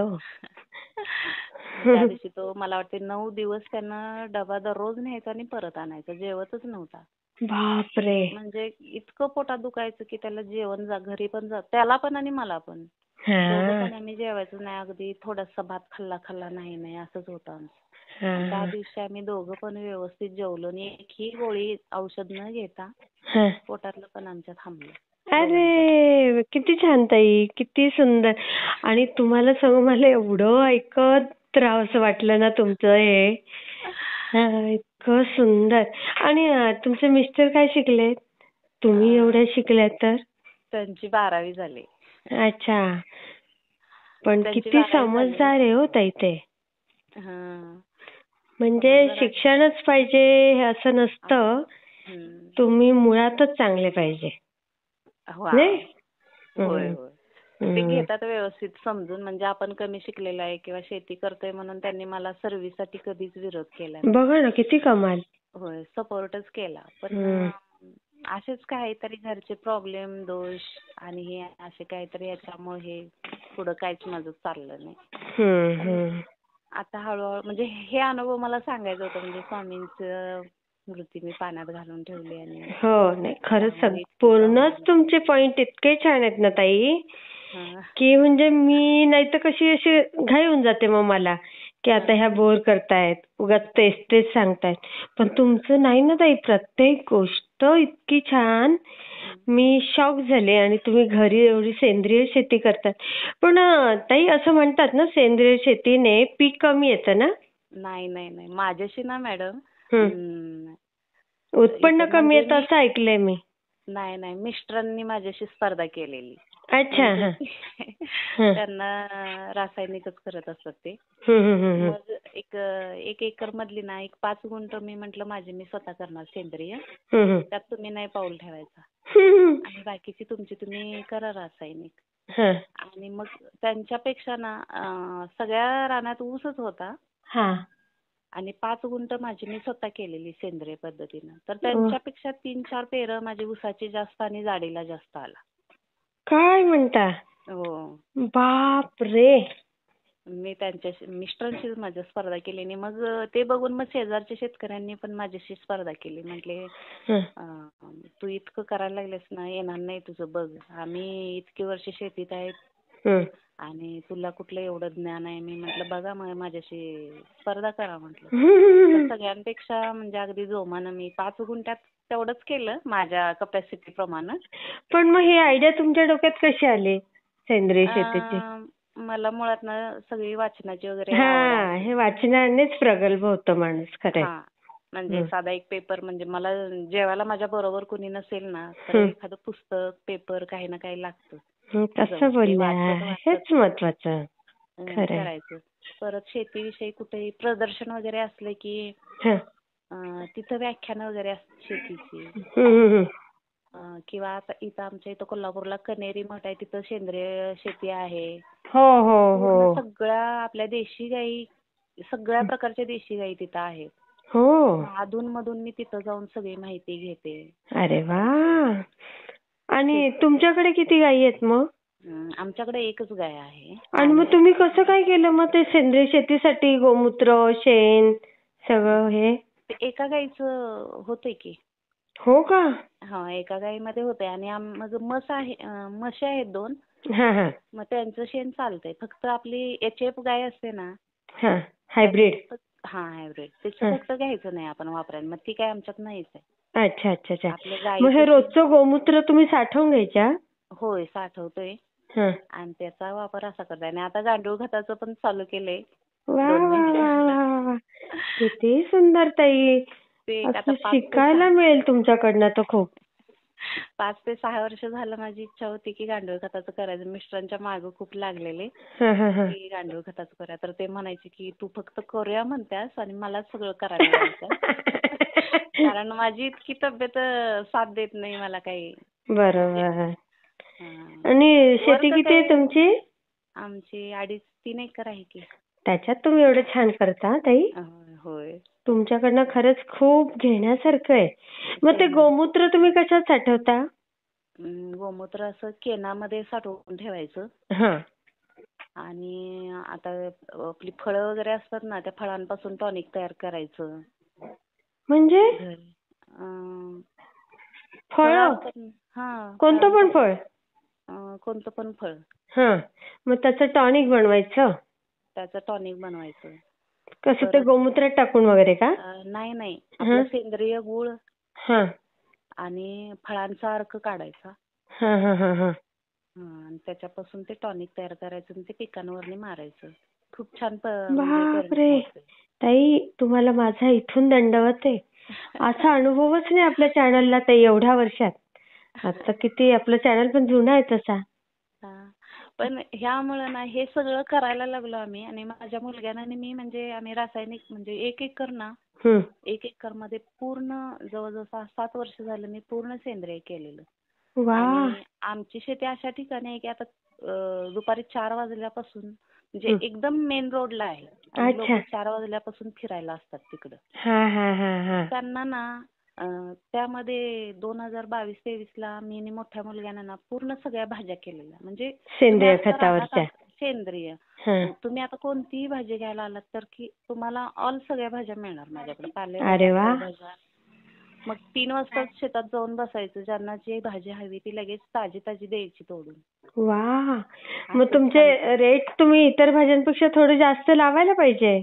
त्या दिवशी तो मला वाटते 9 दिवस त्यांना डबा दररोज न्यायचा आणि परत आणायचा. जेवतच नव्हता. बापरे. म्हणजे इतकं पोटात दुखायचं की त्याला जेवण घरी पण त्याला पण आणि मला पण. दोघं पण आम्ही जेवायचं नाही. अगदी थोडासा भात खाल्ला नाही असंच होतं आमचं. त्या दिवशी आम्ही दोघं पण व्यवस्थित जेवलो आणि एकही गोळी औषध न घेता पोटातलं पण आमच्या थांबलं. अरे किती छान ताई, किती सुंदर. आणि तुम्हाला सांगू मला एवढं ऐकत राहावंसं वाटलं ना तुमचं हे. इतकं सुंदर. आणि तुमचे मिस्टर काय शिकलेत? तुम्ही एवढ्या शिकल्यात तर? त्यांची 12वी झाली. अच्छा. पण किती समजदार आहे हो ताई ते. म्हणजे शिक्षणच पाहिजे असं नसतं. तुम्ही मुळातच चांगले पाहिजे. होय होय. ते घेतात व्यवस्थित समजून. म्हणजे आपण कमी शिकलेलो आहे किंवा शेती करतोय म्हणून त्यांनी मला सर्व्हिससाठी कधीच विरोध केला नाही. बघा ना किती कमाल. होय सपोर्टच केला. पण असेच काहीतरी घरचे प्रॉब्लेम दोष आणि हे असे काहीतरी याच्यामुळे हे पुढं काहीच माझं चाललं नाही. आता हळूहळू म्हणजे हे अनुभव मला सांगायचं होतं. म्हणजे स्वामींचं मूर्ती मी पाण्यात घालून ठेवली आणि हो नाही खरंच पूर्णच तुमचे पॉइंट इतके छान आहेत ना ताई की म्हणजे मी नाही तर कशी अशी घाई होऊन जाते मग मला की आता ह्या बोर करतायत उगाच तेच सांगतायत. पण तुमचं नाही ना ताई. प्रत्येक गोष्ट इतकी छान. मी शॉक झाले. आणि तुम्ही घरी एवढी सेंद्रिय शेती करतात. पण ताई असं म्हणतात ना सेंद्रिय शेतीने पीक कमी येतं ना? नाही माझ्याशी ना मॅडम उत्पन्न कमी येतं असं ऐकलंय मी. नाही मिस्टरांनी माझ्याशी स्पर्धा केलेली. अच्छा. त्यांना रासायनिकच करत असतात ते. मग एक एकर मधली ना 5 गुंठ मी म्हटलं माझी मी स्वतः करणार सेंद्रिय. त्यात तुम्ही नाही पाऊल ठेवायचा आणि बाकीची तुमची तुम्ही करा रासायनिक. आणि मग त्यांच्यापेक्षा ना सगळ्या रानात ऊसच होता. आणि 5 गुंठ माझी मी स्वतः केलेली सेंद्रिय पद्धतीनं. तर त्यांच्यापेक्षा 3-4 पेरं माझी ऊसाची जास्त आणि जाडीला जास्त आला. काय म्हणता? हो. बाप रे. मी त्यांच्याशी मिस्टरांशी माझ्या स्पर्धा केली आणि मग ते बघून मग शेजारच्या शेतकऱ्यांनी पण माझ्याशी स्पर्धा केली. म्हटले तू इतकं करायला लागलेस ना येणार नाही तुझं बघ. आम्ही इतकी वर्ष शेतीत आहेत आणि तुला कुठलं एवढं ज्ञान आहे. मी म्हटलं बघा मग माझ्याशी स्पर्धा करा म्हटलं. सगळ्यांपेक्षा म्हणजे अगदी जोमानं मी 5 गुंठ्यात तेवढंच केलं माझ्या कपॅसिटी प्रमाणे. पण मग ही आयडिया तुमच्या डोक्यात कशी आली सेंद्रिय शेतीची? मला मुळात ना सगळी वाचनाची वगैरे हे वाचनानेच प्रगल्भ होतं माणूस खरं. म्हणजे साधा एक पेपर म्हणजे मला जेवायला माझ्या बरोबर कुणी नसेल ना तर एखादं पुस्तक पेपर काही ना काही लागतं. तसं बोलल्या हेच महत्वाचं करायचं. परत शेतीविषयी कुठेही प्रदर्शन वगैरे असले की तिथं व्याख्यान वगैरे असते शेतीची. किंवा आता इथं आमच्या इथं कोल्हापूरला कनेरी मठ आहे तिथं सेंद्रिय शेती आहे. पूर्ण सगळ्या आपल्या देशी गाई सगळ्या प्रकारच्या देशी गाई तिथं आहेत. अधून मधून मी तिथं जाऊन सगळी माहिती घेते. अरे वा. आणि तुमच्याकडे किती गायी आहेत मग? आमच्याकडे एकच गाय आहे. आणि मग तुम्ही कसं काय केलं मग ते सेंद्रिय शेतीसाठी गोमूत्र, शेण सगळं हे? ते एका गाईचं होतंय की. हो का? हा, एका गाईमध्ये होतंय आणि माझं म्हशी आहेत 2. हा हा मग त्यांचं शेण चालतंय. फक्त आपली एचएफ गाय असते ना, हा हायब्रिड. हायब्रिड, त्याचं फक्त घ्यायचं नाही आपण वापरायला. मग ती काय आमच्यात नाहीच आहे. अच्छा अच्छा अच्छा. आपल्या मग हे गाईचं रोजचं गोमूत्र तुम्ही साठवून घ्यायच्या? होय, साठवतोय हा. आणि त्याचा वापर असा करताय. आणि आता गांडूळ खताचं पण चालू केलंय वा 2 वा महिने वा झालं. वा वा. किती सुंदर ताई. ते एक आता असं 5 ते 6 शिकायला मिळेल तुमच्याकडनं तर खूप. 5 ते 6 वर्ष झालं माझी इच्छा होती की गांडूळ खताचं करायचं. मिस्टरांच्या मागं खूप लागलेले हा हा हा. की गांडूळ खताचं करूया. तर ते म्हणायचे की तू फक्त करूया म्हणतेस आणि मला सगळं करायला लावतेस. कारण माझी इतकी तब्येत साथ देत नाही मला काही. बरोबर. हां. आणि शेती वर्क किती आहे काय तुमची? आमची 2.5-3 एकर आहे की. त्याच्यात तुम्ही एवढं छान करता ताई? होय. तुमच्याकडनं खरंच खूप घेण्यासारखं आहे. मग ते गोमूत्र तुम्ही कशात साठवता? गोमूत्र असं केनामध्ये साठवून ठेवायचं. हा. आणि आता आपली फळं वगैरे असतात ना, त्या फळांपासून टॉनिक तयार करायचं. म्हणजे? घरी. फळं फळं? असतात ना. हां, कोणतं पण फळांपासून फळ? कोणतं पण फळ. हा. मग त्याचं टॉनिक बनवायचं? त्याचं टॉनिक बनवायचं. कसं ते परत गोमूत्रात टाकून वगैरे का? नाही. हा. आपलं सेंद्रिय गूळ हा. आणि फळांचा अर्क काढायचा. हा हा हा हा. आणि त्याच्यापासून ते टॉनिक तयार करायचं आणि ते पिकांवरती मारायचं. खूप छान म्हणजे परिणाम बापरे. होतोय. ताई तुम्हाला माझा इथून दंडवत आहे. असा अनुभवच नाही आपल्या चॅनलला ताई एवढ्या वर्षात. आता किती आपलं चॅनल पण जुनं आहे तसा. हां. पण ह्यामुळं ना हे सगळं करायला लागलो आम्ही आणि माझ्या मुलग्यानं आणि मी म्हणजे आम्ही रासायनिक म्हणजे 1 एकर ना, 1 एकरमध्ये पूर्ण जवळजवळ 6-7 वर्ष झालं मी पूर्ण सेंद्रिय केलेलं. वाह. आणि आमची शेती अशा ठिकाणी आहे की आता दुपारी 4 वाजल्यापासून म्हणजे एकदम मेन रोडला आहे आणि लोक अच्छा. 4 वाजल्यापासून फिरायला असतात तिकडं. हा हा हा हा. त्यांना ना त्यामध्ये 2022-23 ला मी आणि मोठ्या मुलग्यानं ना पूर्ण सगळ्या भाज्या केलेल्या. म्हणजे तुम्ही सेंद्रिय आता रानात खतावरच्या. सेंद्रिय. हा. तुम्ही आता कोणतीही भाजी घ्यायला आलात तर की तुम्हाला सगळ्या भाज्या मिळणार माझ्याकडे. अरे पालेभाज्या, वा. फळभाज्या. मग 3 वाजताच शेतात जाऊन बसायचं. ज्यांना जी भाजी हवी ती लगेच ताजी द्यायची तोडून. वाह. मग असं तुमचे छान. रेट तुम्ही इतर भाज्यांपेक्षा थोडे जास्त लावायला पाहिजे.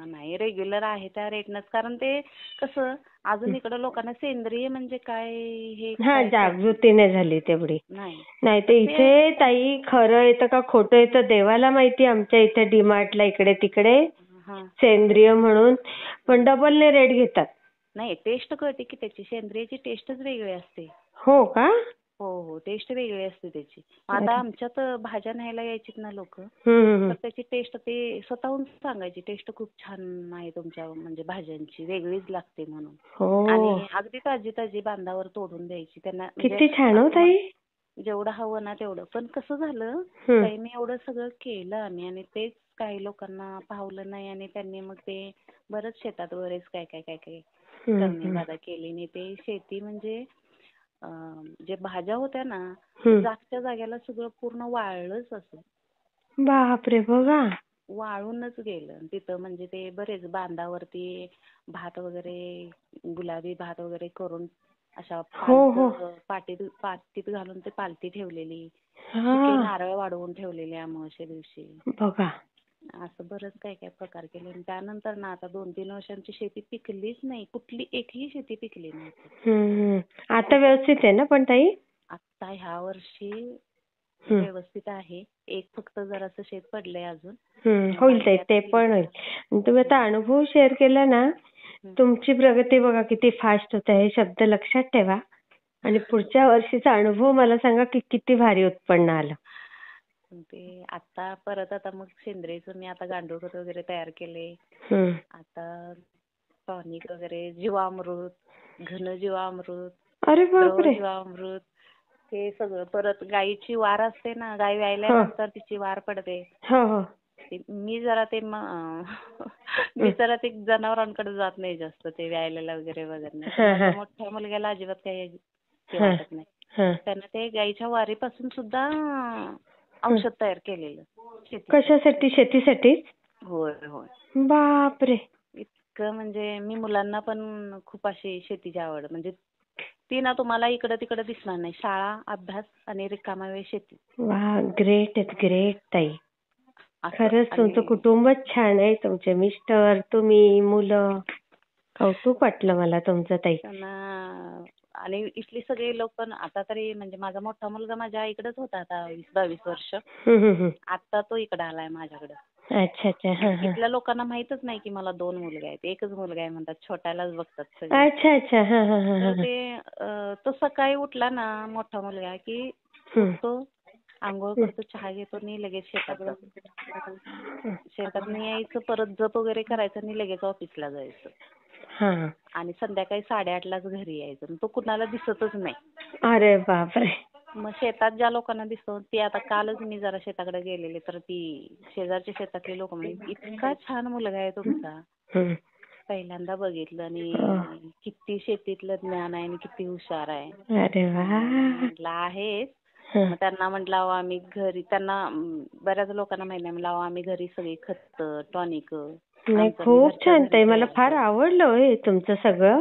नाही, रेग्युलर आहे त्या रेटनंच. कारण ते कसं अजून इकडं लोकांना सेंद्रिय म्हणजे काय हे हा, काय कळत जागृती नाही झाली तेवढी. नाही. नाही तर तर ते इथे ताई खरं येतं का खोटं येतं देवाला माहिती. आमच्या इथे डीमार्टला इकडे तिकडे हां. सेंद्रिय म्हणून पण डबलने रेट घेतात. नाही, टेस्ट कळते की त्याची. सेंद्रियची टेस्टच वेगळी असते. हो का? हो, टेस्ट वेगळी असते त्याची. आता आमच्यात भाज्या न्यायला यायचीत ना लोक, हम्म. तर त्याची टेस्ट ते स्वतःहून सांगायची टेस्ट खूप छान आहे तुमच्या म्हणजे भाज्यांची, वेगळीच लागते म्हणून. हो. आणि अगदी ताजी बांधावर तोडून द्यायची त्यांना. म्हणजे किती छान हो ताई. जेवढं हवं ना तेवढं. पण कसं झालं ताई, मी एवढं सगळं केलं आम्ही आणि तेच काही लोकांना पावलं नाही आणि त्यांनी मग ते बरंच शेतात बरेच काय करणे बाधा केली नाही. ते शेती म्हणजे जे भाज्या होत्या ना, जागच्या जाग्याला सगळं पूर्ण वाळलंच असं. बापरे. बघा. वाळूनच गेलं तिथं. म्हणजे ते बरेच बांधावरती भात वगैरे, गुलाबी भात वगैरे करून अशा पाटीत घालून ते पालती ठेवलेली. सुके नारळ वाढवून ठेवलेले अमावास्ये दिवशी. बघा. असं बरंच काय प्रकार केले. आणि त्यानंतर ना आता 2-3 वर्षांची शेती पिकलीच नाही. कुठली एकही शेती पिकली नव्हती. आता व्यवस्थित आहे ना पण ताई? आता ह्या वर्षी व्यवस्थित आहे. एक फक्त जरासं शेत पडलंय अजून. होईल ताई, ते पण होईल. तुम्ही आता अनुभव शेअर केला ना, तुमची प्रगती बघा किती फास्ट होते. हे शब्द लक्षात ठेवा. आणि पुढच्या वर्षीचा अनुभव मला सांगा की किती भारी उत्पन्न आलं. ते आता मग सेंद्रियचं मी आता गांडूळ खत वगैरे तयार केले. आता टॉनिक वगैरे, जीवामृत, घन जीवामृत, अरे द्रव बापरे. जीवामृत, हे सगळं. परत गाईची वार असते ना, गाय व्यायल्यानंतर तिची वार पडते. मी जरा ते जनावरांकडे जात नाही जास्त, ते व्यायलेलं वगैरे. माझ्या मोठ्या मुलग्याला अजिबात काही वाटत नाही. त्यानं ते गाईच्या वारीपासून सुद्धा औषध तयार केलेलं. कशासाठी? शेतीसाठी? होय होय. बापरे. इतकं म्हणजे मी मुलांना पण खूप अशी शेतीची आवड, म्हणजे ती ना तुम्हाला इकडं तिकडं दिसणार नाही. शाळा, अभ्यास आणि रिकामा वेळ शेती. वा, ग्रेट ग्रेट ताई. खरंच तुमचं कुटुंबच छान आहे. तुमचे मिस्टर, तुम्ही, मुलं. कौतुक वाटलं मला तुमचं ताई. आणि इथली सगळी लोक आता तरी, म्हणजे माझा मोठा मुलगा माझ्या आईकडेच होता आता 20-22 वर्ष. आता तो इकडे आलाय माझ्याकडे. अच्छा अच्छा. इथल्या लोकांना माहितच नाही की मला 2 मुलगे आहेत. एकच मुलगा आहे म्हणतात. छोट्यालाच बघतात सगळे. अच्छा अच्छा. तर ते तो सकाळी उठला ना, मोठा मुलगा, की उठतो, आंघोळ करतो, चहा घेतो आणि लगेच शेतात जातो. शेतात यायचं, परत जप वगैरे करायचं आणि लगेच ऑफिसला जायचं. आणि संध्याकाळी 8:30लाच घरी यायचं. तो कुणाला दिसतच नाही. अरे बापरे. मग शेतात ज्या लोकांना दिसतो, ती आता कालच मी जरा शेताकडे गेलेले, तर ती शेजारच्या शेतातली लोक म्हणाली, इतका छान मुलगा आहे तुमचा, पहिल्यांदा बघितलं आणि किती शेतीतलं ज्ञान आहे आणि किती हुशार आहे. अरे वा. म्हटलं आहेच. मग त्यांना म्हटलं आम्ही घरी, त्यांना बऱ्याच लोकांना माहिती नाही, म्हटलं आम्ही घरी सगळी खत, टॉनिक. नाही, खूप छान ताई. मला फार आवडलं हे तुमचं सगळं.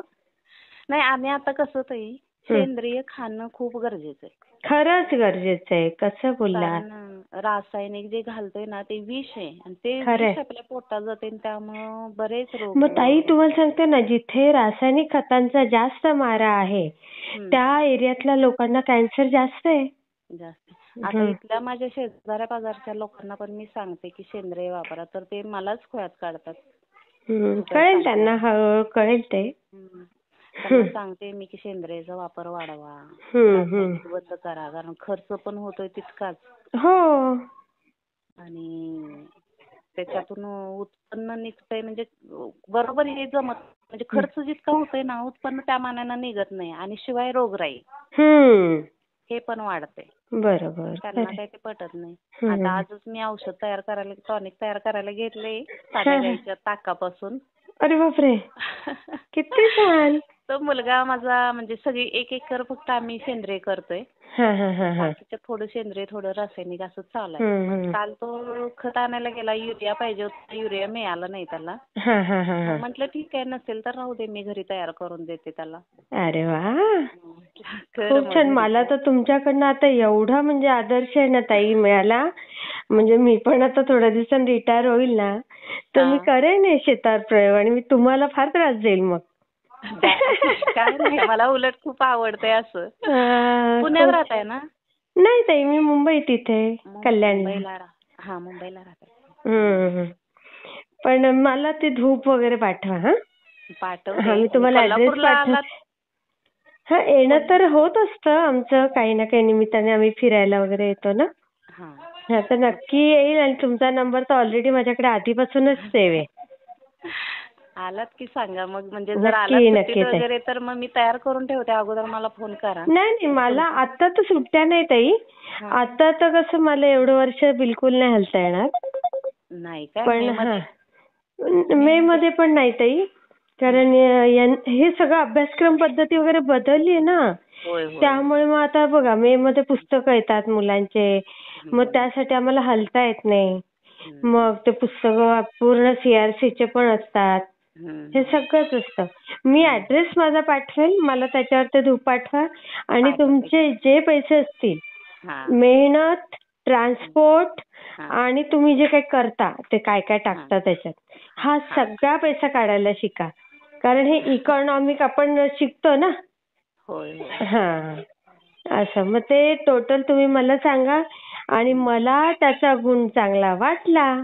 नाही, आणि आता कसं ताई, सेंद्रिय खाणं खूप गरजेचं आहे. खरंच गरजेचं आहे. कसं बोलला. रासायनिक जे घालतोय ना, ते विष आहे आणि ते विष आपल्या पोटात जाते, त्यामुळं बरेच रोग. मग ताई तुम्हाला सांगते ना, जिथे रासायनिक खतांचा जास्त मारा आहे त्या एरियातल्या लोकांना कॅन्सर जास्त आहे. आता इथल्या माझ्या शेजाऱ्या पाजारच्या लोकांना पण मी सांगते की सेंद्रिय वापरा, तर ते मलाच खोळ्यात काढतात. कळेल त्यांना, हळूहळू कळेल ते. त्यांना सांगते मी की सेंद्रियचा वापर वाढवा, बंद करा, कारण खर्च पण होतोय तितकाच. हो. आणि त्याच्यातून उत्पन्न निघतंय, म्हणजे बरोबर हे जमत, म्हणजे खर्च जितका होतोय ना, उत्पन्न त्या मानानं निघत नाही. आणि शिवाय रोगराई हे पण वाढते. बरोबर. त्यांना काही ते पटत नाही. आता आजच मी औषध तयार करायला, टॉनिक तयार करायला घेतले साध्या गाईच्या ताकापासून. अरे बापरे, किती छान. तो मुलगा माझा, म्हणजे सगळी 1 एकर फक्त आम्ही सेंद्रिय करतोय. बाकीचं थोडं सेंद्रिय, थोडं रासायनिक असं चालू आहे. काल तो खत आणायला गेला, युरिया पाहिजे होता, युरिया मिळाला नाही त्याला. म्हटलं ठीक आहे, नसेल तर राहू दे, मी घरी तयार करून देते त्याला. अरे वा, खूप छान. मला तर तुमच्याकडनं आता एवढा म्हणजे आदर्श आहे ना ताई मिळाला. म्हणजे मी पण आता थोड्या दिवसांनी रिटायर होईल ना, तर मी करेन हे शेतात प्रयोग, आणि मी तुम्हाला फार त्रास देईल मग. काय नाही, मला उलट खूप आवडतंय असं. पुण्यात राहताय ना? नाही ताई, मी मुंबईत इथे कल्याण. मुंबईला राहताय. पण मला ते धूप वगैरे पाठवा. पाठवते. मी तुम्हाला ऍड्रेस पाठवते. येणं तर होत असतं आमचं, काही ना काही निमित्ताने आम्ही फिरायला वगैरे येतो ना. तर नक्की येईल. आणि तुमचा नंबर तर ऑलरेडी माझ्याकडे आधीपासूनच सेव्ह आहे. आलात की सांगा मग, म्हणजे जर आलात सुट्टीत वगैरे तर मग मी तयार करून ठेवते, अगोदर मला फोन करा. नाही, मला आता तर सुट्ट्या नाही ताई. आता तर कसं मला एवढं वर्ष बिलकुल नाही हलता येणार. नाही काय? पण मे मध्ये पण नाही ताई, कारण हे सगळं अभ्यासक्रम पद्धती वगैरे बदलली आहे ना. त्यामुळे मग आता बघा, मे मध्ये पुस्तकं येतात मुलांचे, मग त्यासाठी आम्हाला हलता येत नाही. मग ते पुस्तकं पूर्ण CRCचे पण असतात, हे सगळंच असतं. मी ऍड्रेस माझा पाठवेल, मला त्याच्यावर ते धूप पाठवा. आणि तुमचे जे पैसे असतील, मेहनत, ट्रान्सपोर्ट आणि तुम्ही जे काही करता, ते काय काय टाकता त्याच्यात, हा सगळा पैसा काढायला शिका. कारण हे इकॉनॉमिक आपण शिकतो ना. असं मग ते टोटल तुम्ही मला सांगा. आणि मला त्याचा गुण चांगला वाटला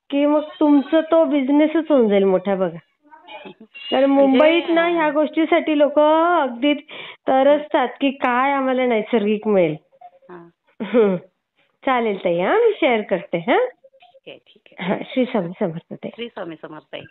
की मग तुमचं तो बिझनेसच होऊन जाईल मोठा बघा. कारण मुंबईत ना ह्या गोष्टीसाठी लोक अगदी तरसतात की काय आम्हाला नैसर्गिक मिळेल. चालेल ताई, मी शेअर करते. ठीक आहे. श्री स्वामी समर्थ ताई. श्री स्वामी समर्थ ताई.